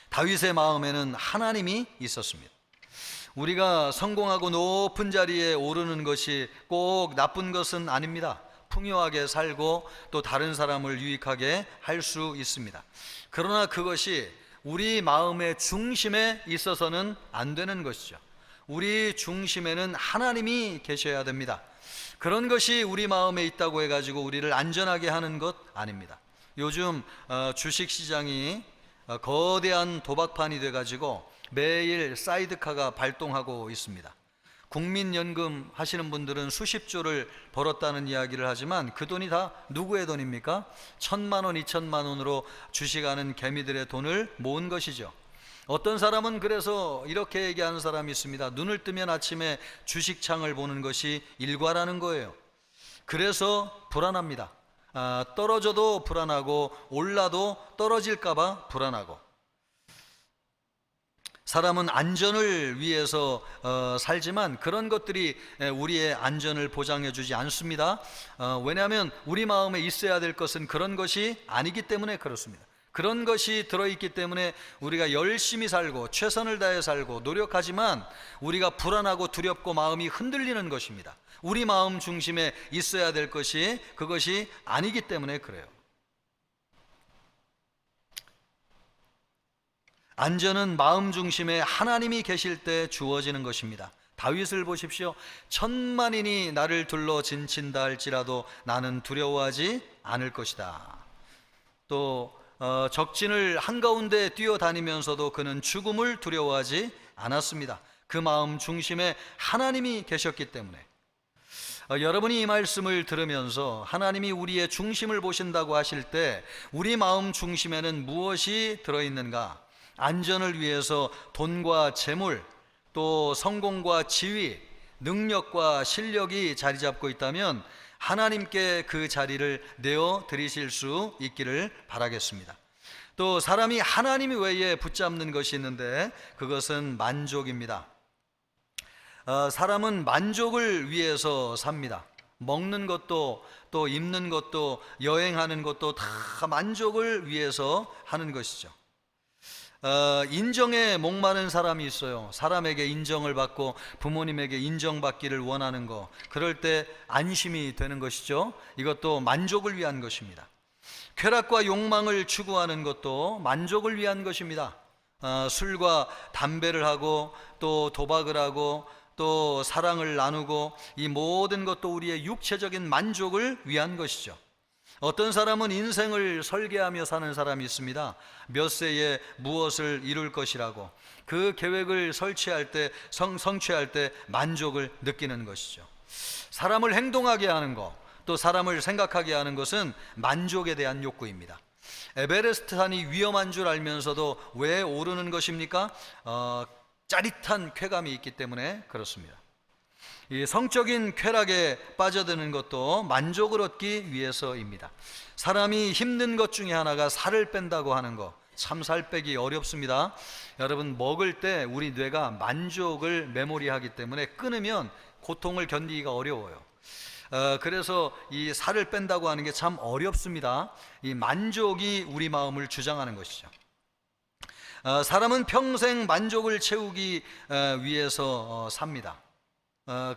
다윗의 마음에는 하나님이 있었습니다. 우리가 성공하고 높은 자리에 오르는 것이 꼭 나쁜 것은 아닙니다. 풍요하게 살고 또 다른 사람을 유익하게 할 수 있습니다. 그러나 그것이 우리 마음의 중심에 있어서는 안 되는 것이죠. 우리 중심에는 하나님이 계셔야 됩니다. 그런 것이 우리 마음에 있다고 해가지고 우리를 안전하게 하는 것 아닙니다. 요즘 주식시장이 거대한 도박판이 돼가지고 매일 사이드카가 발동하고 있습니다. 국민연금 하시는 분들은 수십조를 벌었다는 이야기를 하지만 그 돈이 다 누구의 돈입니까? 1,000만 원, 2,000만 원으로 주식하는 개미들의 돈을 모은 것이죠. 어떤 사람은 그래서 이렇게 얘기하는 사람이 있습니다. 눈을 뜨면 아침에 주식창을 보는 것이 일과라는 거예요. 그래서 불안합니다. 떨어져도 불안하고 올라도 떨어질까 봐 불안하고. 사람은 안전을 위해서 살지만 그런 것들이 우리의 안전을 보장해 주지 않습니다. 왜냐하면 우리 마음에 있어야 될 것은 그런 것이 아니기 때문에 그렇습니다. 그런 것이 들어있기 때문에 우리가 열심히 살고 최선을 다해 살고 노력하지만 우리가 불안하고 두렵고 마음이 흔들리는 것입니다. 우리 마음 중심에 있어야 될 것이 그것이 아니기 때문에 그래요. 안전은 마음 중심에 하나님이 계실 때 주어지는 것입니다. 다윗을 보십시오. 1,000만인이 나를 둘러 진친다 할지라도 나는 두려워하지 않을 것이다. 또 적진을 한가운데 뛰어다니면서도 그는 죽음을 두려워하지 않았습니다. 그 마음 중심에 하나님이 계셨기 때문에. 여러분이 이 말씀을 들으면서 하나님이 우리의 중심을 보신다고 하실 때 우리 마음 중심에는 무엇이 들어있는가? 안전을 위해서 돈과 재물, 또 성공과 지위, 능력과 실력이 자리 잡고 있다면 하나님께 그 자리를 내어 드리실 수 있기를 바라겠습니다. 또 사람이 하나님 외에 붙잡는 것이 있는데 그것은 만족입니다. 사람은 만족을 위해서 삽니다. 먹는 것도 또 입는 것도 여행하는 것도 다 만족을 위해서 하는 것이죠. 인정에 목마른 사람이 있어요. 사람에게 인정을 받고 부모님에게 인정받기를 원하는 거, 그럴 때 안심이 되는 것이죠. 이것도 만족을 위한 것입니다. 쾌락과 욕망을 추구하는 것도 만족을 위한 것입니다. 술과 담배를 하고 또 도박을 하고 또 사랑을 나누고 이 모든 것도 우리의 육체적인 만족을 위한 것이죠. 어떤 사람은 인생을 설계하며 사는 사람이 있습니다. 몇 세에 무엇을 이룰 것이라고 그 계획을 설치할 때 성취할 때 만족을 느끼는 것이죠. 사람을 행동하게 하는 것, 또 사람을 생각하게 하는 것은 만족에 대한 욕구입니다. 에베레스트 산이 위험한 줄 알면서도 왜 오르는 것입니까? 짜릿한 쾌감이 있기 때문에 그렇습니다. 이 성적인 쾌락에 빠져드는 것도 만족을 얻기 위해서입니다. 사람이 힘든 것 중에 하나가 살을 뺀다고 하는 거, 참 살 빼기 어렵습니다. 여러분, 먹을 때 우리 뇌가 만족을 메모리하기 때문에 끊으면 고통을 견디기가 어려워요. 그래서 이 살을 뺀다고 하는 게 참 어렵습니다. 이 만족이 우리 마음을 주장하는 것이죠. 사람은 평생 만족을 채우기 위해서 삽니다.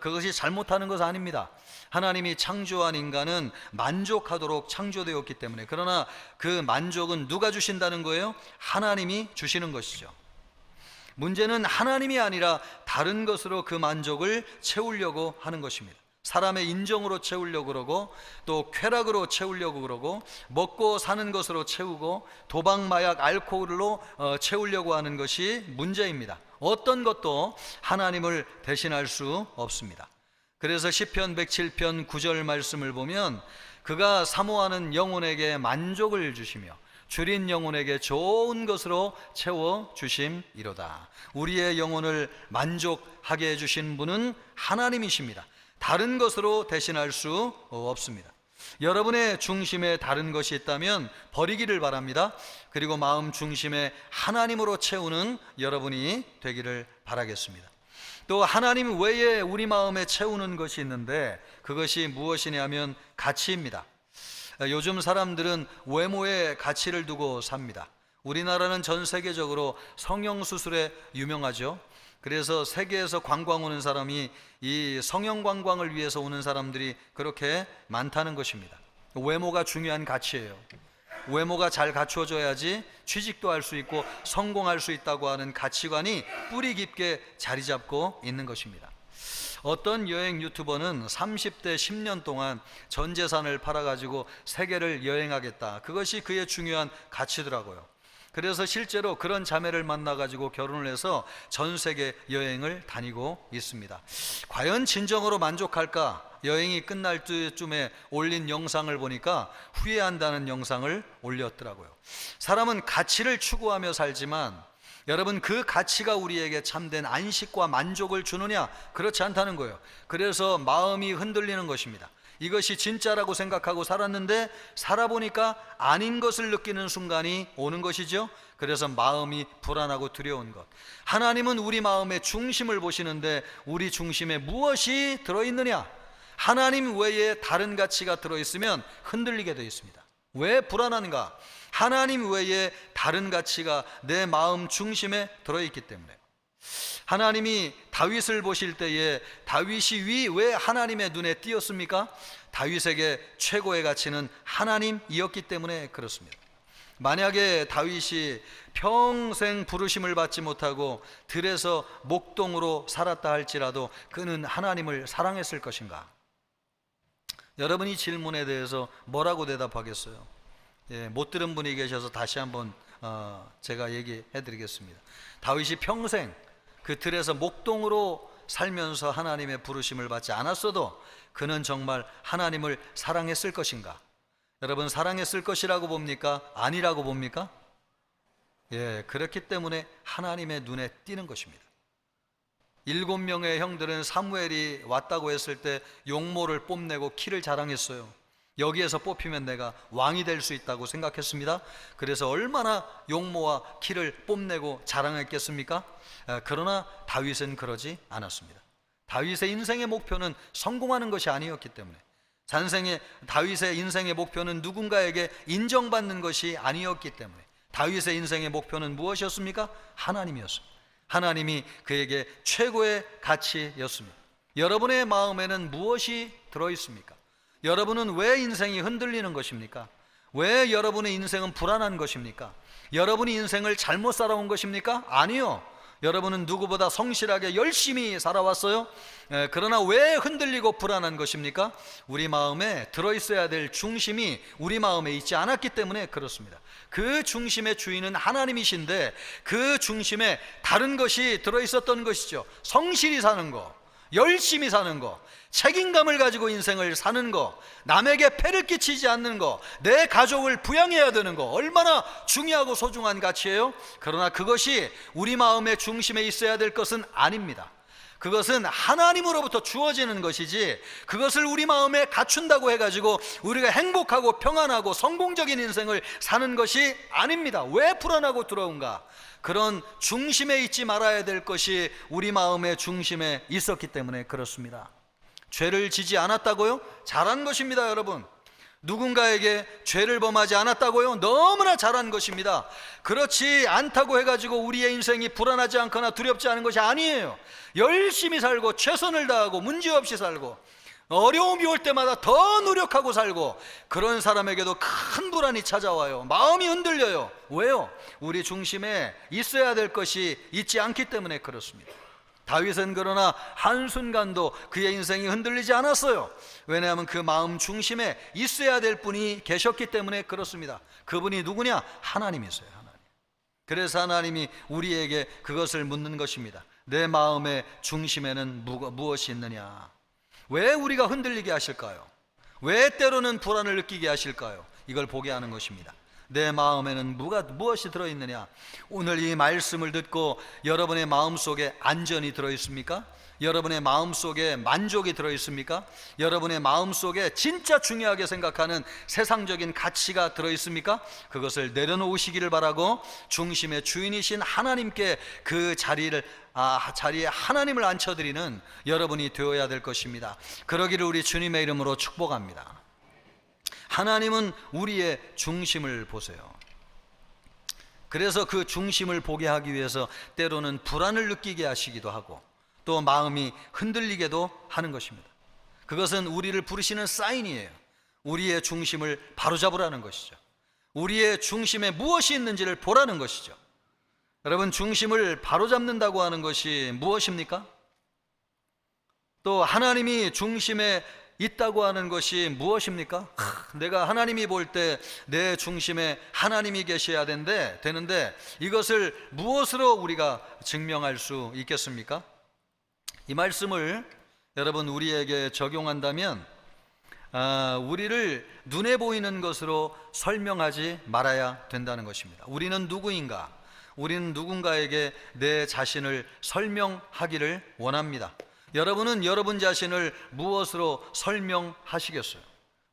그것이 잘못하는 것은 아닙니다. 하나님이 창조한 인간은 만족하도록 창조되었기 때문에. 그러나 그 만족은 누가 주신다는 거예요? 하나님이 주시는 것이죠. 문제는 하나님이 아니라 다른 것으로 그 만족을 채우려고 하는 것입니다. 사람의 인정으로 채우려고 그러고 또 쾌락으로 채우려고 그러고 먹고 사는 것으로 채우고 도박, 마약, 알코올로 채우려고 하는 것이 문제입니다. 어떤 것도 하나님을 대신할 수 없습니다. 그래서 시편 107편 9절 말씀을 보면 그가 사모하는 영혼에게 만족을 주시며 줄인 영혼에게 좋은 것으로 채워 주심이로다. 우리의 영혼을 만족하게 해주신 분은 하나님이십니다. 다른 것으로 대신할 수 없습니다. 여러분의 중심에 다른 것이 있다면 버리기를 바랍니다. 그리고 마음 중심에 하나님으로 채우는 여러분이 되기를 바라겠습니다. 또 하나님 외에 우리 마음에 채우는 것이 있는데 그것이 무엇이냐면 가치입니다. 요즘 사람들은 외모에 가치를 두고 삽니다. 우리나라는 전 세계적으로 성형수술에 유명하죠. 그래서 세계에서 관광 오는 사람이 이 성형 관광을 위해서 오는 사람들이 그렇게 많다는 것입니다. 외모가 중요한 가치예요. 외모가 잘 갖추어져야지 취직도 할 수 있고 성공할 수 있다고 하는 가치관이 뿌리 깊게 자리 잡고 있는 것입니다. 어떤 여행 유튜버는 30대 10년 동안 전 재산을 팔아가지고 세계를 여행하겠다. 그것이 그의 중요한 가치더라고요. 그래서 실제로 그런 자매를 만나가지고 결혼을 해서 전 세계 여행을 다니고 있습니다. 과연 진정으로 만족할까? 여행이 끝날 때쯤에 올린 영상을 보니까 후회한다는 영상을 올렸더라고요. 사람은 가치를 추구하며 살지만 여러분, 그 가치가 우리에게 참된 안식과 만족을 주느냐? 그렇지 않다는 거예요. 그래서 마음이 흔들리는 것입니다. 이것이 진짜라고 생각하고 살았는데 살아보니까 아닌 것을 느끼는 순간이 오는 것이죠. 그래서 마음이 불안하고 두려운 것. 하나님은 우리 마음의 중심을 보시는데 우리 중심에 무엇이 들어있느냐? 하나님 외에 다른 가치가 들어있으면 흔들리게 되어 있습니다. 왜 불안한가? 하나님 외에 다른 가치가 내 마음 중심에 들어있기 때문에. 하나님이 다윗을 보실 때에 다윗이 왜 하나님의 눈에 띄었습니까? 다윗에게 최고의 가치는 하나님이었기 때문에 그렇습니다. 만약에 다윗이 평생 부르심을 받지 못하고 들에서 목동으로 살았다 할지라도 그는 하나님을 사랑했을 것인가? 여러분, 이 질문에 대해서 뭐라고 대답하겠어요? 못 들은 분이 계셔서 다시 한번 제가 얘기해 드리겠습니다. 다윗이 평생 그 들에서 목동으로 살면서 하나님의 부르심을 받지 않았어도 그는 정말 하나님을 사랑했을 것인가? 여러분, 사랑했을 것이라고 봅니까? 아니라고 봅니까? 그렇기 때문에 하나님의 눈에 띄는 것입니다. 7명의 형들은 사무엘이 왔다고 했을 때 용모를 뽐내고 키를 자랑했어요. 여기에서 뽑히면 내가 왕이 될 수 있다고 생각했습니다. 그래서 얼마나 용모와 키를 뽐내고 자랑했겠습니까? 그러나 다윗은 그러지 않았습니다. 다윗의 인생의 목표는 성공하는 것이 아니었기 때문에, 다윗의 인생의 목표는 누군가에게 인정받는 것이 아니었기 때문에, 다윗의 인생의 목표는 무엇이었습니까? 하나님이었습니다. 하나님이 그에게 최고의 가치였습니다. 여러분의 마음에는 무엇이 들어있습니까? 여러분은 왜 인생이 흔들리는 것입니까? 왜 여러분의 인생은 불안한 것입니까? 여러분이 인생을 잘못 살아온 것입니까? 아니요. 여러분은 누구보다 성실하게 열심히 살아왔어요. 그러나 왜 흔들리고 불안한 것입니까? 우리 마음에 들어있어야 될 중심이 우리 마음에 있지 않았기 때문에 그렇습니다. 그 중심의 주인은 하나님이신데 그 중심에 다른 것이 들어있었던 것이죠. 성실히 사는 거, 열심히 사는 거, 책임감을 가지고 인생을 사는 거, 남에게 폐를 끼치지 않는 거, 내 가족을 부양해야 되는 거, 얼마나 중요하고 소중한 가치예요? 그러나 그것이 우리 마음의 중심에 있어야 될 것은 아닙니다. 그것은 하나님으로부터 주어지는 것이지, 그것을 우리 마음에 갖춘다고 해가지고 우리가 행복하고 평안하고 성공적인 인생을 사는 것이 아닙니다. 왜 불안하고 두려운가? 그런 중심에 있지 말아야 될 것이 우리 마음의 중심에 있었기 때문에 그렇습니다. 죄를 지지 않았다고요? 잘한 것입니다, 여러분. 누군가에게 죄를 범하지 않았다고요? 너무나 잘한 것입니다. 그렇지 않다고 해가지고 우리의 인생이 불안하지 않거나 두렵지 않은 것이 아니에요. 열심히 살고 최선을 다하고 문제없이 살고 어려움이 올 때마다 더 노력하고 살고, 그런 사람에게도 큰 불안이 찾아와요. 마음이 흔들려요. 왜요? 우리 중심에 있어야 될 것이 있지 않기 때문에 그렇습니다. 다윗은 그러나 한순간도 그의 인생이 흔들리지 않았어요. 왜냐하면 그 마음 중심에 있어야 될 분이 계셨기 때문에 그렇습니다. 그분이 누구냐? 하나님이세요. 하나님. 그래서 하나님이 우리에게 그것을 묻는 것입니다. 내 마음의 중심에는 무엇이 있느냐? 왜 우리가 흔들리게 하실까요? 왜 때로는 불안을 느끼게 하실까요? 이걸 보게 하는 것입니다. 내 마음에는 무엇이 들어있느냐? 오늘 이 말씀을 듣고 여러분의 마음속에 안전이 들어있습니까? 여러분의 마음속에 만족이 들어있습니까? 여러분의 마음속에 진짜 중요하게 생각하는 세상적인 가치가 들어있습니까? 그것을 내려놓으시기를 바라고 중심의 주인이신 하나님께 그 자리에 하나님을 앉혀드리는 여러분이 되어야 될 것입니다. 그러기를 우리 주님의 이름으로 축복합니다. 하나님은 우리의 중심을 보세요. 그래서 그 중심을 보게 하기 위해서 때로는 불안을 느끼게 하시기도 하고 또 마음이 흔들리게도 하는 것입니다. 그것은 우리를 부르시는 사인이에요. 우리의 중심을 바로잡으라는 것이죠. 우리의 중심에 무엇이 있는지를 보라는 것이죠. 여러분, 중심을 바로잡는다고 하는 것이 무엇입니까? 또 하나님이 중심에 있다고 하는 것이 무엇입니까? 내가 하나님이 볼 때 내 중심에 하나님이 계셔야 되는데 이것을 무엇으로 우리가 증명할 수 있겠습니까? 이 말씀을 여러분 우리에게 적용한다면 우리를 눈에 보이는 것으로 설명하지 말아야 된다는 것입니다. 우리는 누구인가? 우리는 누군가에게 내 자신을 설명하기를 원합니다. 여러분은 여러분 자신을 무엇으로 설명하시겠어요?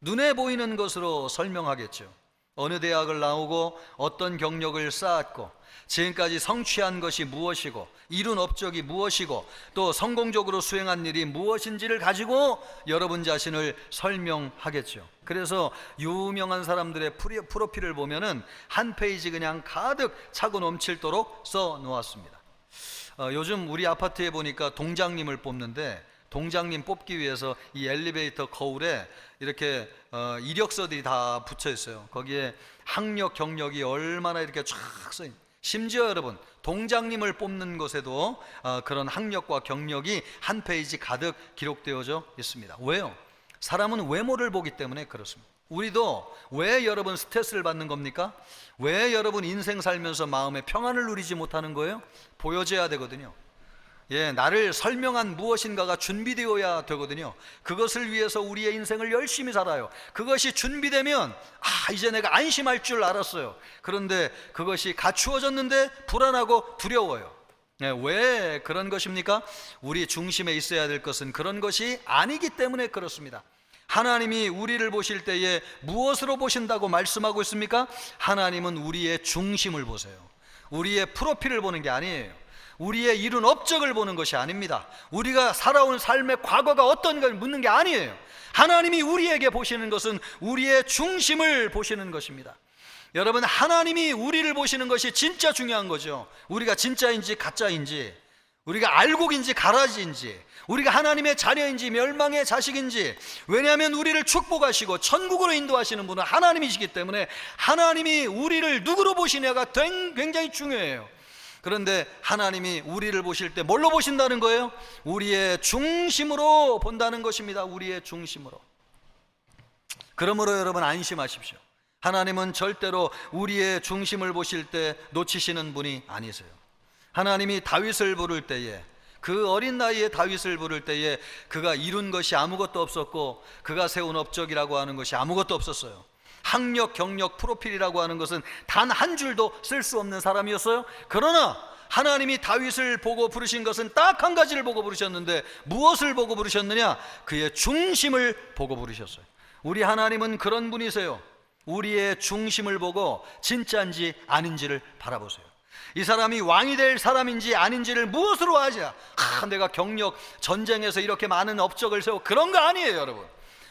눈에 보이는 것으로 설명하겠죠. 어느 대학을 나오고 어떤 경력을 쌓았고 지금까지 성취한 것이 무엇이고 이룬 업적이 무엇이고 또 성공적으로 수행한 일이 무엇인지를 가지고 여러분 자신을 설명하겠죠. 그래서 유명한 사람들의 프로필을 보면은 한 페이지 그냥 가득 차고 넘칠도록 써 놓았습니다. 요즘 우리 아파트에 보니까 동장님을 뽑는데 동장님 뽑기 위해서 이 엘리베이터 거울에 이렇게 이력서들이 다 붙여 있어요. 거기에 학력, 경력이 얼마나 이렇게 쫙 써 있는. 심지어 여러분 동장님을 뽑는 곳에도 그런 학력과 경력이 한 페이지 가득 기록되어져 있습니다. 왜요? 사람은 외모를 보기 때문에 그렇습니다. 우리도 왜 여러분 스트레스를 받는 겁니까? 왜 여러분 인생 살면서 마음의 평안을 누리지 못하는 거예요? 보여져야 되거든요. 나를 설명한 무엇인가가 준비되어야 되거든요. 그것을 위해서 우리의 인생을 열심히 살아요. 그것이 준비되면 이제 내가 안심할 줄 알았어요. 그런데 그것이 갖추어졌는데 불안하고 두려워요. 왜 그런 것입니까? 우리 중심에 있어야 될 것은 그런 것이 아니기 때문에 그렇습니다. 하나님이 우리를 보실 때에 무엇으로 보신다고 말씀하고 있습니까? 하나님은 우리의 중심을 보세요. 우리의 프로필을 보는 게 아니에요. 우리의 이룬 업적을 보는 것이 아닙니다. 우리가 살아온 삶의 과거가 어떤 걸 묻는 게 아니에요. 하나님이 우리에게 보시는 것은 우리의 중심을 보시는 것입니다. 여러분, 하나님이 우리를 보시는 것이 진짜 중요한 거죠. 우리가 진짜인지 가짜인지, 우리가 알곡인지 가라지인지, 우리가 하나님의 자녀인지 멸망의 자식인지. 왜냐하면 우리를 축복하시고 천국으로 인도하시는 분은 하나님이시기 때문에 하나님이 우리를 누구로 보시냐가 굉장히 중요해요. 그런데 하나님이 우리를 보실 때 뭘로 보신다는 거예요? 우리의 중심으로 본다는 것입니다. 우리의 중심으로. 그러므로 여러분 안심하십시오. 하나님은 절대로 우리의 중심을 보실 때 놓치시는 분이 아니세요. 하나님이 다윗을 부를 때에, 그 어린 나이에 다윗을 부를 때에 그가 이룬 것이 아무것도 없었고 그가 세운 업적이라고 하는 것이 아무것도 없었어요. 학력, 경력, 프로필이라고 하는 것은 단 한 줄도 쓸 수 없는 사람이었어요. 그러나 하나님이 다윗을 보고 부르신 것은 딱 한 가지를 보고 부르셨는데 무엇을 보고 부르셨느냐? 그의 중심을 보고 부르셨어요. 우리 하나님은 그런 분이세요. 우리의 중심을 보고 진짜인지 아닌지를 바라보세요. 이 사람이 왕이 될 사람인지 아닌지를 무엇으로 아냐? 내가 경력, 전쟁에서 이렇게 많은 업적을 세워, 그런 거 아니에요. 여러분,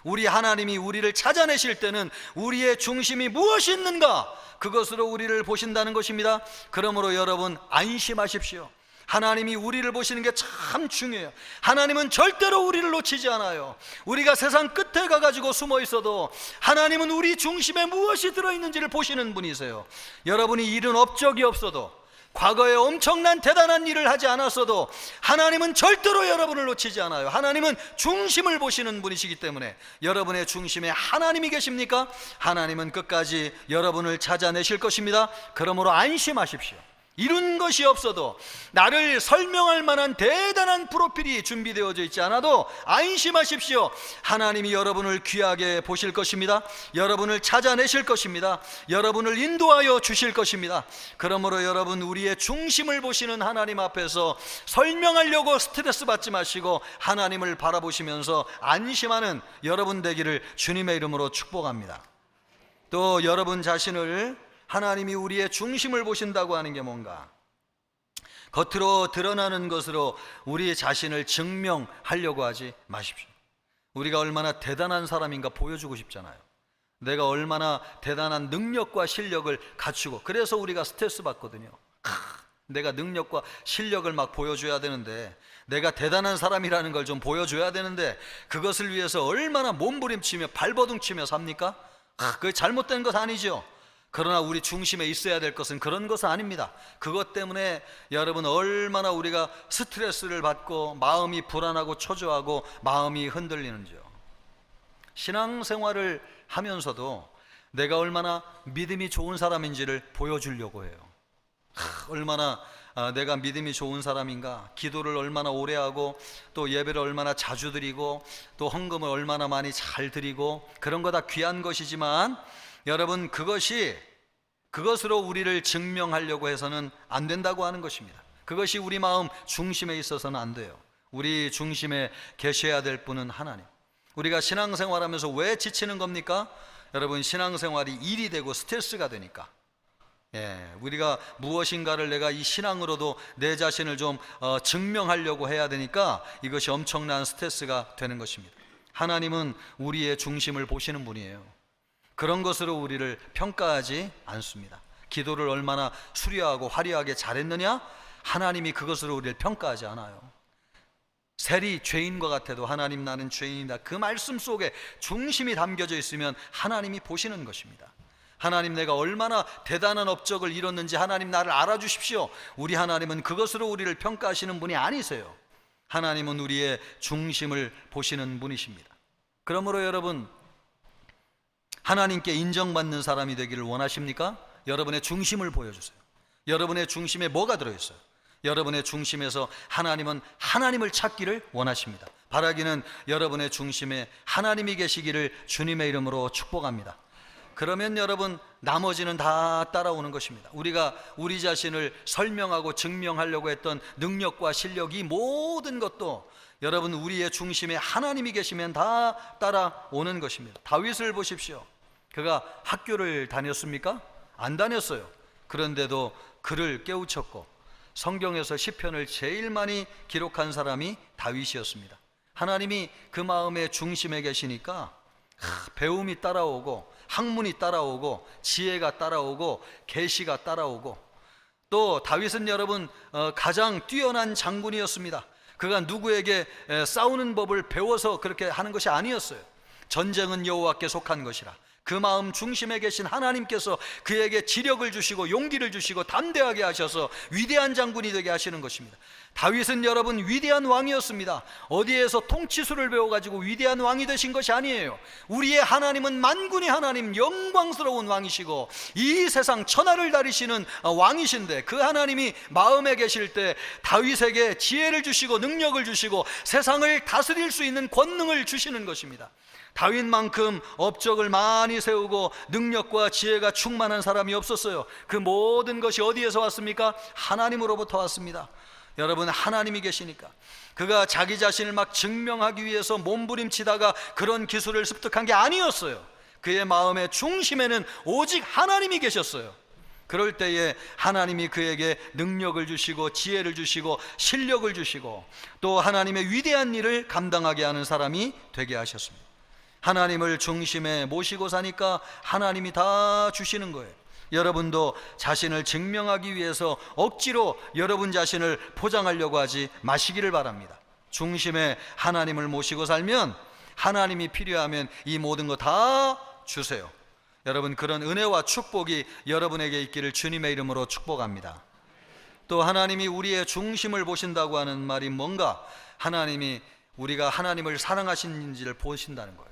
우리 하나님이 우리를 찾아내실 때는 우리의 중심이 무엇이 있는가, 그것으로 우리를 보신다는 것입니다. 그러므로 여러분 안심하십시오. 하나님이 우리를 보시는 게 참 중요해요. 하나님은 절대로 우리를 놓치지 않아요. 우리가 세상 끝에 가가지고 숨어 있어도 하나님은 우리 중심에 무엇이 들어있는지를 보시는 분이세요. 여러분이 이룬 업적이 없어도, 과거에 엄청난 대단한 일을 하지 않았어도 하나님은 절대로 여러분을 놓치지 않아요. 하나님은 중심을 보시는 분이시기 때문에 여러분의 중심에 하나님이 계십니까? 하나님은 끝까지 여러분을 찾아내실 것입니다. 그러므로 안심하십시오. 이룬 것이 없어도, 나를 설명할 만한 대단한 프로필이 준비되어져 있지 않아도 안심하십시오. 하나님이 여러분을 귀하게 보실 것입니다. 여러분을 찾아내실 것입니다. 여러분을 인도하여 주실 것입니다. 그러므로 여러분, 우리의 중심을 보시는 하나님 앞에서 설명하려고 스트레스 받지 마시고 하나님을 바라보시면서 안심하는 여러분 되기를 주님의 이름으로 축복합니다. 또 여러분 자신을, 하나님이 우리의 중심을 보신다고 하는 게 뭔가? 겉으로 드러나는 것으로 우리 자신을 증명하려고 하지 마십시오. 우리가 얼마나 대단한 사람인가 보여주고 싶잖아요. 내가 얼마나 대단한 능력과 실력을 갖추고, 그래서 우리가 스트레스 받거든요. 내가 능력과 실력을 막 보여줘야 되는데, 내가 대단한 사람이라는 걸 좀 보여줘야 되는데, 그것을 위해서 얼마나 몸부림치며 발버둥치며 삽니까? 그게 잘못된 것 아니죠. 그러나 우리 중심에 있어야 될 것은 그런 것은 아닙니다. 그것 때문에 여러분, 얼마나 우리가 스트레스를 받고 마음이 불안하고 초조하고 마음이 흔들리는지요. 신앙생활을 하면서도 내가 얼마나 믿음이 좋은 사람인지를 보여주려고 해요. 얼마나 내가 믿음이 좋은 사람인가, 기도를 얼마나 오래 하고, 또 예배를 얼마나 자주 드리고, 또 헌금을 얼마나 많이 잘 드리고, 그런 거 다 귀한 것이지만 여러분, 그것으로 우리를 증명하려고 해서는 안 된다고 하는 것입니다. 그것이 우리 마음 중심에 있어서는 안 돼요. 우리 중심에 계셔야 될 분은 하나님. 우리가 신앙생활하면서 왜 지치는 겁니까? 여러분, 신앙생활이 일이 되고 스트레스가 되니까. 우리가 무엇인가를 내가 이 신앙으로도 내 자신을 좀 증명하려고 해야 되니까 이것이 엄청난 스트레스가 되는 것입니다. 하나님은 우리의 중심을 보시는 분이에요. 그런 것으로 우리를 평가하지 않습니다. 기도를 얼마나 수려하고 화려하게 잘했느냐? 하나님이 그것으로 우리를 평가하지 않아요. 셀이 죄인과 같아도 하나님, 나는 죄인이다, 그 말씀 속에 중심이 담겨져 있으면 하나님이 보시는 것입니다. 하나님, 내가 얼마나 대단한 업적을 이뤘는지 하나님 나를 알아주십시오. 우리 하나님은 그것으로 우리를 평가하시는 분이 아니세요. 하나님은 우리의 중심을 보시는 분이십니다. 그러므로 여러분, 하나님께 인정받는 사람이 되기를 원하십니까? 여러분의 중심을 보여주세요. 여러분의 중심에 뭐가 들어있어요? 여러분의 중심에서 하나님은 하나님을 찾기를 원하십니다. 바라기는 여러분의 중심에 하나님이 계시기를 주님의 이름으로 축복합니다. 그러면 여러분, 나머지는 다 따라오는 것입니다. 우리가 우리 자신을 설명하고 증명하려고 했던 능력과 실력, 이 모든 것도 여러분, 우리의 중심에 하나님이 계시면 다 따라오는 것입니다. 다윗을 보십시오. 그가 학교를 다녔습니까? 안 다녔어요. 그런데도 그를 깨우쳤고, 성경에서 시편을 제일 많이 기록한 사람이 다윗이었습니다. 하나님이 그 마음의 중심에 계시니까 배움이 따라오고, 학문이 따라오고, 지혜가 따라오고, 계시가 따라오고, 또 다윗은 여러분 가장 뛰어난 장군이었습니다. 그가 누구에게 싸우는 법을 배워서 그렇게 하는 것이 아니었어요. 전쟁은 여호와께 속한 것이라. 그 마음 중심에 계신 하나님께서 그에게 지력을 주시고 용기를 주시고 담대하게 하셔서 위대한 장군이 되게 하시는 것입니다. 다윗은 여러분 위대한 왕이었습니다. 어디에서 통치술을 배워가지고 위대한 왕이 되신 것이 아니에요. 우리의 하나님은 만군의 하나님, 영광스러운 왕이시고 이 세상 천하를 다리시는 왕이신데, 그 하나님이 마음에 계실 때 다윗에게 지혜를 주시고 능력을 주시고 세상을 다스릴 수 있는 권능을 주시는 것입니다. 다윗만큼 업적을 많이 세우고 능력과 지혜가 충만한 사람이 없었어요. 그 모든 것이 어디에서 왔습니까? 하나님으로부터 왔습니다. 여러분, 하나님이 계시니까 그가 자기 자신을 막 증명하기 위해서 몸부림치다가 그런 기술을 습득한 게 아니었어요. 그의 마음의 중심에는 오직 하나님이 계셨어요. 그럴 때에 하나님이 그에게 능력을 주시고 지혜를 주시고 실력을 주시고 또 하나님의 위대한 일을 감당하게 하는 사람이 되게 하셨습니다. 하나님을 중심에 모시고 사니까 하나님이 다 주시는 거예요. 여러분도 자신을 증명하기 위해서 억지로 여러분 자신을 포장하려고 하지 마시기를 바랍니다. 중심에 하나님을 모시고 살면 하나님이 필요하면 이 모든 거 다 주세요. 여러분, 그런 은혜와 축복이 여러분에게 있기를 주님의 이름으로 축복합니다. 또 하나님이 우리의 중심을 보신다고 하는 말이 뭔가? 하나님이 우리가 하나님을 사랑하시는지를 보신다는 거예요.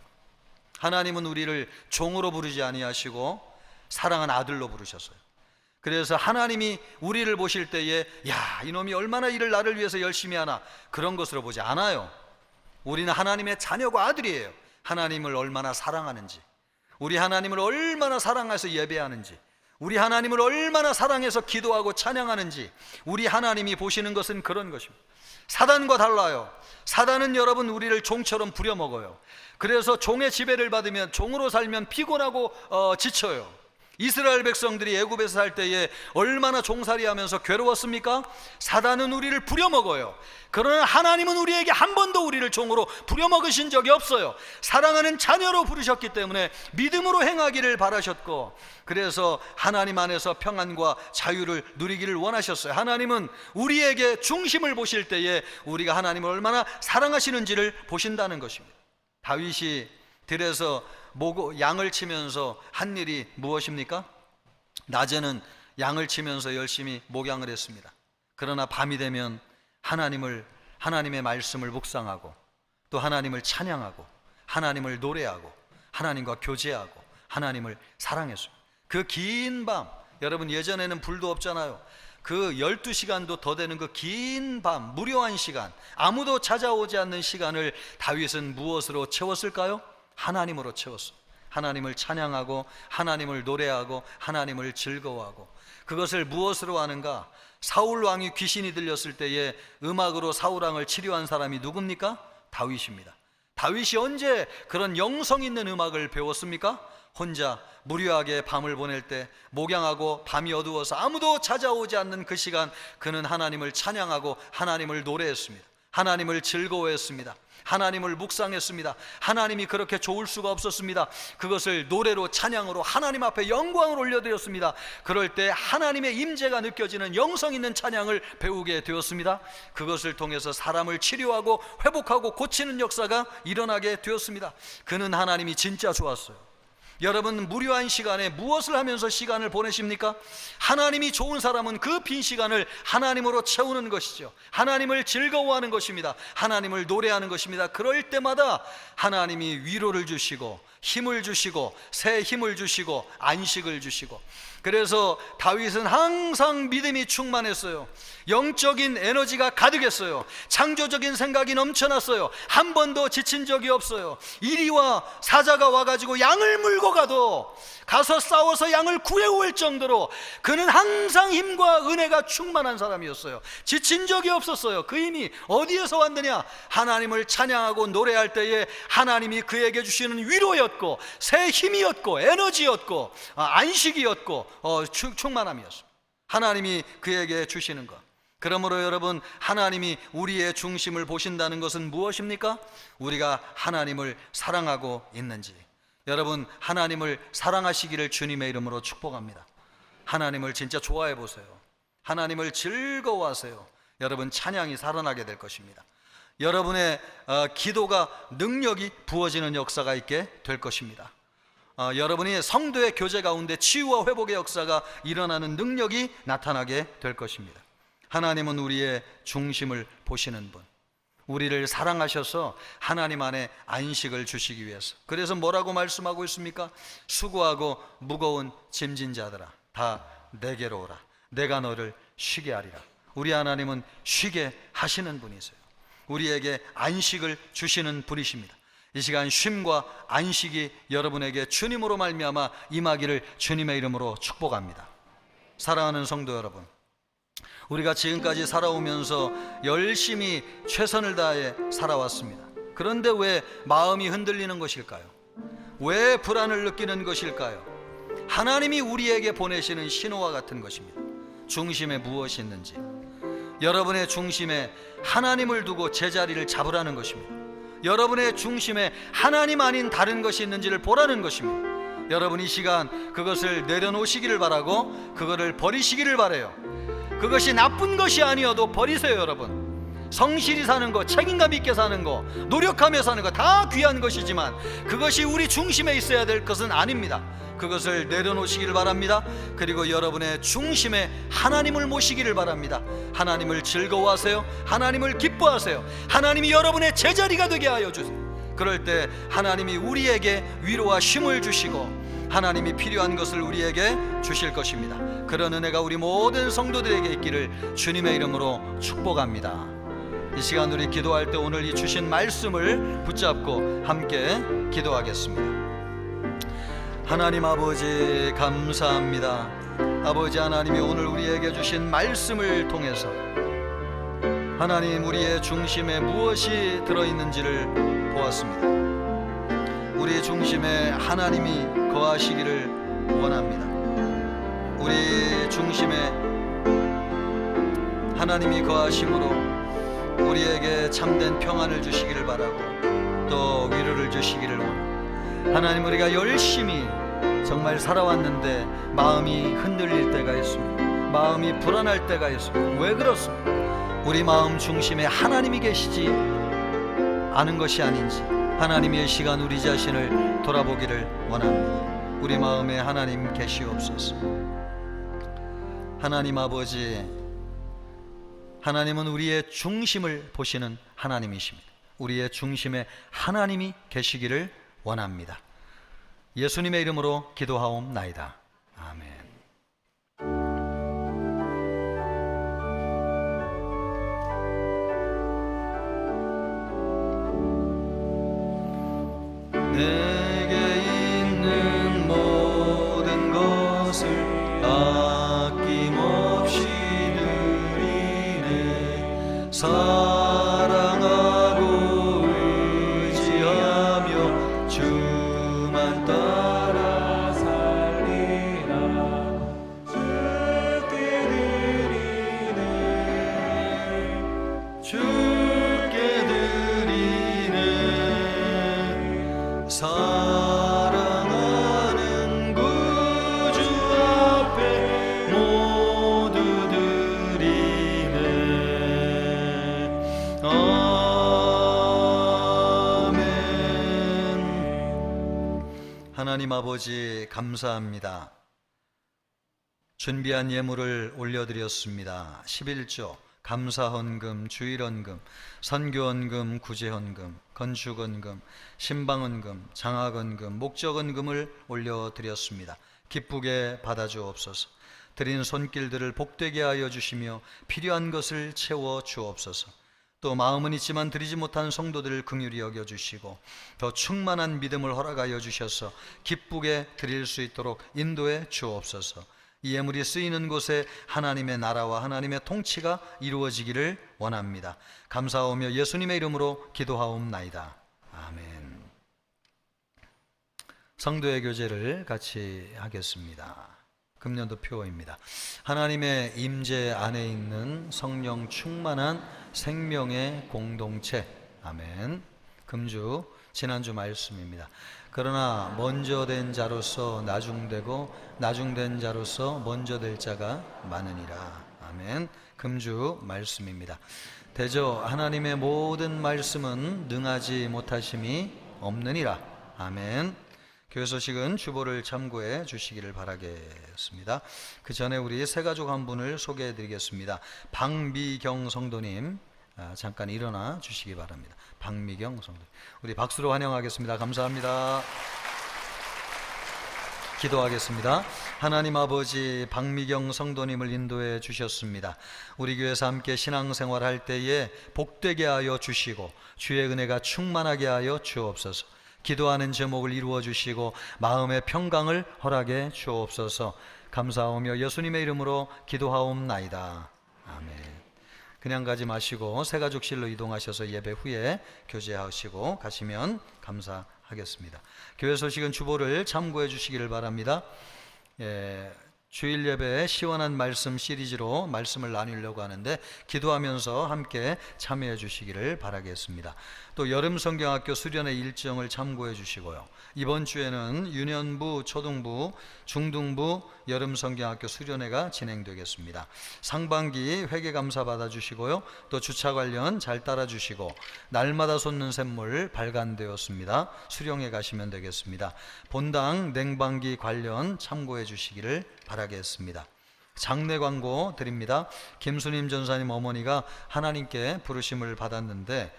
하나님은 우리를 종으로 부르지 아니하시고 사랑한 아들로 부르셨어요. 그래서 하나님이 우리를 보실 때에 야, 이놈이 얼마나 일을 나를 위해서 열심히 하나, 그런 것으로 보지 않아요. 우리는 하나님의 자녀고 아들이에요. 하나님을 얼마나 사랑하는지, 우리 하나님을 얼마나 사랑해서 예배하는지, 우리 하나님을 얼마나 사랑해서 기도하고 찬양하는지, 우리 하나님이 보시는 것은 그런 것입니다. 사단과 달라요. 사단은 여러분 우리를 종처럼 부려먹어요. 그래서 종의 지배를 받으면, 종으로 살면 피곤하고 지쳐요. 이스라엘 백성들이 애굽에서 살 때에 얼마나 종살이하면서 괴로웠습니까? 사단은 우리를 부려먹어요. 그러나 하나님은 우리에게 한 번도 우리를 종으로 부려먹으신 적이 없어요. 사랑하는 자녀로 부르셨기 때문에 믿음으로 행하기를 바라셨고, 그래서 하나님 안에서 평안과 자유를 누리기를 원하셨어요. 하나님은 우리에게 중심을 보실 때에 우리가 하나님을 얼마나 사랑하시는지를 보신다는 것입니다. 다윗이 들에서 양을 치면서 한 일이 무엇입니까? 낮에는 양을 치면서 열심히 목양을 했습니다. 그러나 밤이 되면 하나님의 말씀을 묵상하고, 또 하나님을 찬양하고, 하나님을 노래하고, 하나님과 교제하고, 하나님을 사랑했습니다. 그 긴 밤, 여러분 예전에는 불도 없잖아요. 그 12시간도 더 되는 그 긴 밤, 무료한 시간, 아무도 찾아오지 않는 시간을 다윗은 무엇으로 채웠을까요? 하나님으로 채웠어요. 하나님을 찬양하고, 하나님을 노래하고, 하나님을 즐거워하고. 그것을 무엇으로 하는가? 사울 왕이 귀신이 들렸을 때에 음악으로 사울 왕을 치료한 사람이 누굽니까? 다윗입니다. 다윗이 언제 그런 영성 있는 음악을 배웠습니까? 혼자 무료하게 밤을 보낼 때, 목양하고 밤이 어두워서 아무도 찾아오지 않는 그 시간, 그는 하나님을 찬양하고 하나님을 노래했습니다. 하나님을 즐거워했습니다. 하나님을 묵상했습니다. 하나님이 그렇게 좋을 수가 없었습니다. 그것을 노래로, 찬양으로 하나님 앞에 영광을 올려드렸습니다. 그럴 때 하나님의 임재가 느껴지는 영성 있는 찬양을 배우게 되었습니다. 그것을 통해서 사람을 치료하고 회복하고 고치는 역사가 일어나게 되었습니다. 그는 하나님이 진짜 좋았어요. 여러분 무료한 시간에 무엇을 하면서 시간을 보내십니까? 하나님이 좋은 사람은 그 빈 시간을 하나님으로 채우는 것이죠. 하나님을 즐거워하는 것입니다. 하나님을 노래하는 것입니다. 그럴 때마다 하나님이 위로를 주시고, 힘을 주시고, 새 힘을 주시고, 안식을 주시고. 그래서 다윗은 항상 믿음이 충만했어요. 영적인 에너지가 가득했어요. 창조적인 생각이 넘쳐났어요. 한 번도 지친 적이 없어요. 이리와 사자가 와가지고 양을 물고 가서 싸워서 양을 구해올 정도로 그는 항상 힘과 은혜가 충만한 사람이었어요. 지친 적이 없었어요. 그 힘이 어디에서 왔느냐? 하나님을 찬양하고 노래할 때에 하나님이 그에게 주시는 위로였고, 새 힘이었고, 에너지였고, 안식이었고, 충만함이었습니다. 하나님이 그에게 주시는 것. 그러므로 여러분, 하나님이 우리의 중심을 보신다는 것은 무엇입니까? 우리가 하나님을 사랑하고 있는지. 여러분, 하나님을 사랑하시기를 주님의 이름으로 축복합니다. 하나님을 진짜 좋아해 보세요. 하나님을 즐거워하세요. 여러분, 찬양이 살아나게 될 것입니다. 여러분의 기도가 능력이 부어지는 역사가 있게 될 것입니다. 여러분이 성도의 교제 가운데 치유와 회복의 역사가 일어나는 능력이 나타나게 될 것입니다. 하나님은 우리의 중심을 보시는 분, 우리를 사랑하셔서 하나님 안에 안식을 주시기 위해서. 그래서 뭐라고 말씀하고 있습니까? 수고하고 무거운 짐진 자들아, 다 내게로 오라. 내가 너를 쉬게 하리라. 우리 하나님은 쉬게 하시는 분이세요. 우리에게 안식을 주시는 분이십니다. 이 시간 쉼과 안식이 여러분에게 주님으로 말미암아 임하기를 주님의 이름으로 축복합니다. 사랑하는 성도 여러분, 우리가 지금까지 살아오면서 열심히 최선을 다해 살아왔습니다. 그런데 왜 마음이 흔들리는 것일까요? 왜 불안을 느끼는 것일까요? 하나님이 우리에게 보내시는 신호와 같은 것입니다. 중심에 무엇이 있는지, 여러분의 중심에 하나님을 두고 제자리를 잡으라는 것입니다. 여러분의 중심에 하나님 아닌 다른 것이 있는지를 보라는 것입니다. 여러분 이 시간 그것을 내려놓으시기를 바라고, 그거를 버리시기를 바라요. 그것이 나쁜 것이 아니어도 버리세요. 여러분, 성실히 사는 거, 책임감 있게 사는 거, 노력하며 사는 거 다 귀한 것이지만 그것이 우리 중심에 있어야 될 것은 아닙니다. 그것을 내려놓으시기를 바랍니다. 그리고 여러분의 중심에 하나님을 모시기를 바랍니다. 하나님을 즐거워하세요. 하나님을 기뻐하세요. 하나님이 여러분의 제자리가 되게 하여 주세요. 그럴 때 하나님이 우리에게 위로와 쉼을 주시고 하나님이 필요한 것을 우리에게 주실 것입니다. 그런 은혜가 우리 모든 성도들에게 있기를 주님의 이름으로 축복합니다. 이 시간 우리 기도할 때 오늘 이 주신 말씀을 붙잡고 함께 기도하겠습니다. 하나님 아버지 감사합니다. 아버지 하나님이 오늘 우리에게 주신 말씀을 통해서 하나님 우리의 중심에 무엇이 들어있는지를 보았습니다. 우리 중심에 하나님이 거하시기를 원합니다. 우리 중심에 하나님이 거하심으로 우리에게 참된 평안을 주시기를 바라고 또 위로를 주시기를 원합니다. 하나님 우리가 열심히 정말 살아왔는데 마음이 흔들릴 때가 있습니다. 마음이 불안할 때가 있습니다. 왜 그렇습니까? 우리 마음 중심에 하나님이 계시지 않은 것이 아닌지 하나님의 시간 우리 자신을 돌아보기를 원합니다. 우리 마음에 하나님 계시옵소서. 하나님 아버지, 하나님은 우리의 중심을 보시는 하나님이십니다. 우리의 중심에 하나님이 계시기를 원합니다. 예수님의 이름으로 기도하옵나이다. 아멘. 내게 있는 모든 것을 아낌없이 드리네. 사랑하고 의지하며 주만 따라 살리라. 주께 드리네. 주께 드리네. 사랑하는 구주 앞에 모두 드리네. 아멘. 하나님 아버지 감사합니다. 준비한 예물을 올려드렸습니다. 11조 감사헌금, 주일헌금, 선교헌금, 구제헌금, 건축헌금, 신방헌금, 장학헌금, 목적헌금을 올려드렸습니다. 기쁘게 받아주옵소서. 드린 손길들을 복되게 하여 주시며 필요한 것을 채워 주옵소서. 또 마음은 있지만 드리지 못한 성도들을 긍휼히 여겨주시고 더 충만한 믿음을 허락하여 주셔서 기쁘게 드릴 수 있도록 인도해 주옵소서. 이 예물이 쓰이는 곳에 하나님의 나라와 하나님의 통치가 이루어지기를 원합니다. 감사하오며 예수님의 이름으로 기도하옵나이다. 아멘. 성도의 교제를 같이 하겠습니다. 금년도 표어입니다. 하나님의 임재 안에 있는 성령 충만한 생명의 공동체. 아멘. 금주 지난주 말씀입니다. 그러나 먼저 된 자로서 나중되고 나중된 자로서 먼저 될 자가 많으니라. 아멘. 금주 말씀입니다. 대저 하나님의 모든 말씀은 능하지 못하심이 없느니라. 아멘. 교회 소식은 주보를 참고해 주시기를 바라겠습니다. 그 전에 우리 새 가족 한 분을 소개해 드리겠습니다. 박미경 성도님, 잠깐 일어나 주시기 바랍니다. 박미경 성도님, 우리 박수로 환영하겠습니다. 감사합니다. 기도하겠습니다. 하나님 아버지, 박미경 성도님을 인도해 주셨습니다. 우리 교회에서 함께 신앙생활 할 때에 복되게 하여 주시고 주의 은혜가 충만하게 하여 주옵소서. 기도하는 제목을 이루어 주시고 마음의 평강을 허락해 주옵소서. 감사하오며 예수님의 이름으로 기도하옵나이다. 아멘. 그냥 가지 마시고 새가족실로 이동하셔서 예배 후에 교제하시고 가시면 감사하겠습니다. 교회 소식은 주보를 참고해 주시기를 바랍니다. 주일 예배에 시원한 말씀 시리즈로 말씀을 나누려고 하는데 기도하면서 함께 참여해 주시기를 바라겠습니다. 또 여름 성경학교 수련회 일정을 참고해 주시고요. 이번 주에는 유년부, 초등부, 중등부 여름 성경학교 수련회가 진행되겠습니다. 상반기 회계 감사 받아 주시고요. 또 주차 관련 잘 따라 주시고 날마다 솟는 샘물 발간되었습니다. 수령해 가시면 되겠습니다. 본당 냉방기 관련 참고해 주시기를 바라겠습니다. 장례 광고 드립니다. 김수님 전사님 어머니가 하나님께 부르심을 받았는데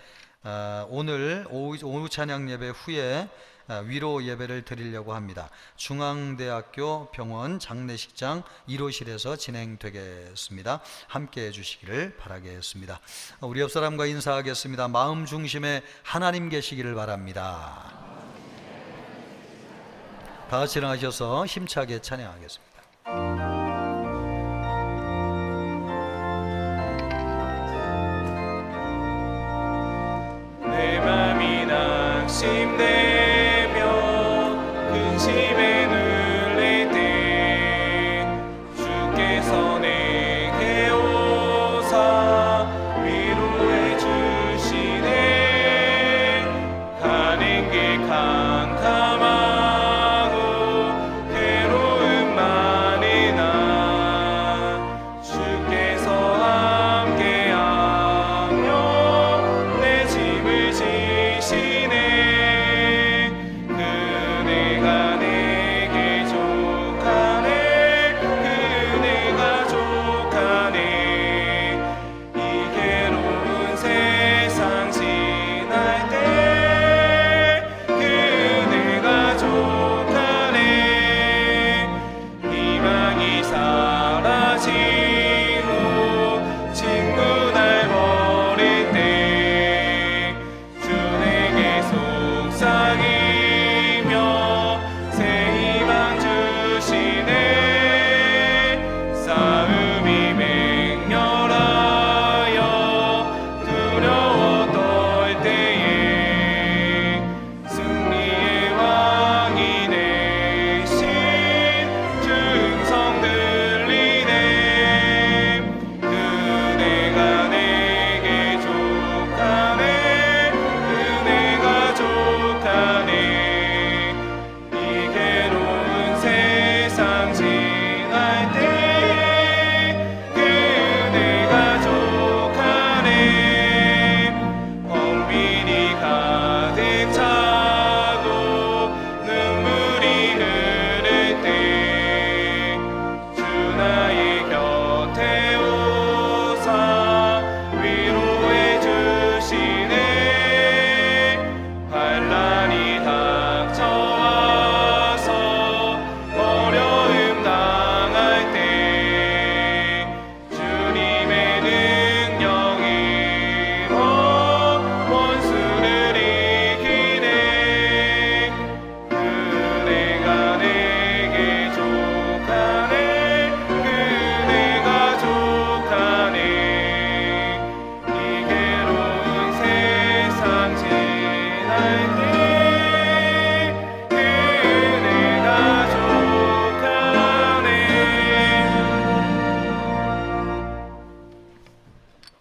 오늘 오후 찬양 예배 후에 위로 예배를 드리려고 합니다. 중앙대학교 병원 장례식장 1호실에서 진행되겠습니다. 함께 해주시기를 바라겠습니다. 우리 옆 사람과 인사하겠습니다. 마음 중심에 하나님 계시기를 바랍니다. 다 같이 일어나셔서 힘차게 찬양하겠습니다. 내 맘이 낙심되며 근심에 눌릴 때 주께서 내게 오사 위로해 주시네. 가는 길 캄캄하고 괴로움 많으나 주께서 함께하며 내 짐을 지시네. 그네가 내게 족하네. 그네가 족하네. 이 괴로운 세상 지날 때 그네가 족하네. 희망이 사라지고 친구 날 버릴 때 주 내게 속삭이며 새 희망 주시네. 싸움이 맹렬하여 두려워 떨 때에 승리의 왕이 되신 주 음성 들리네. 그네가 내게 족하네. 그네가 족하네. 이 괴로운 세상 지날 때 그네가 족하네. 엉빈이 가득 차고 눈물이 흐를 때 주 나의 곁에 오사 위로해 주시네. 환난이 닥쳐와서 어려움 당할 때 주님의 능력 힘으로 원수를 이기네. 그네가 내게 족하네. 그네가 족하네. 이 괴로운 세상 지날 때 그네가 족하네.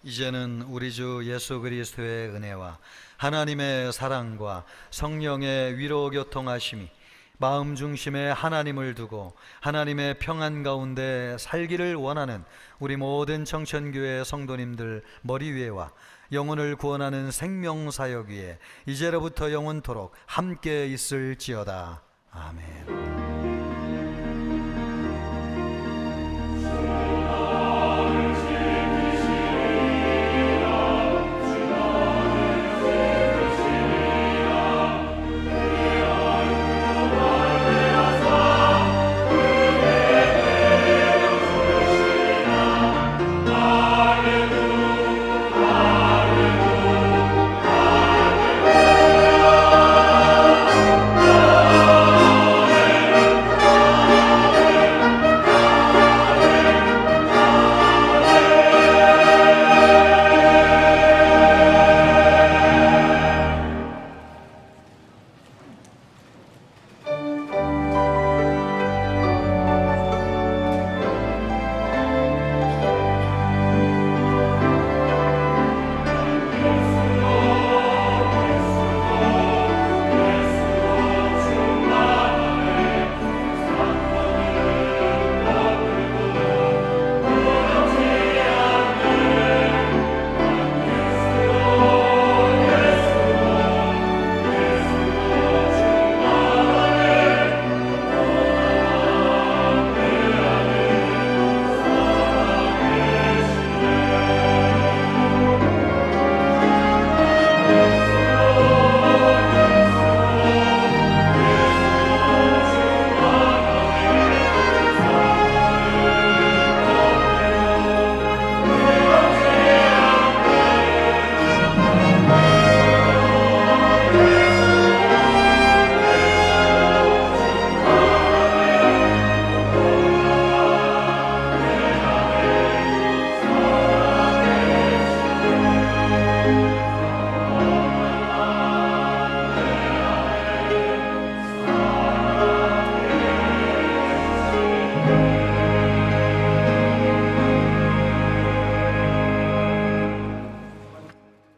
이제는 우리 주 예수 그리스도의 은혜와 하나님의 사랑과 성령의 위로 교통하심이 마음 중심에 하나님을 두고 하나님의 평안 가운데 살기를 원하는 우리 모든 청천교회 성도님들 머리 위에와 영혼을 구원하는 생명사역 위에 이제로부터 영원토록 함께 있을지어다. 아멘.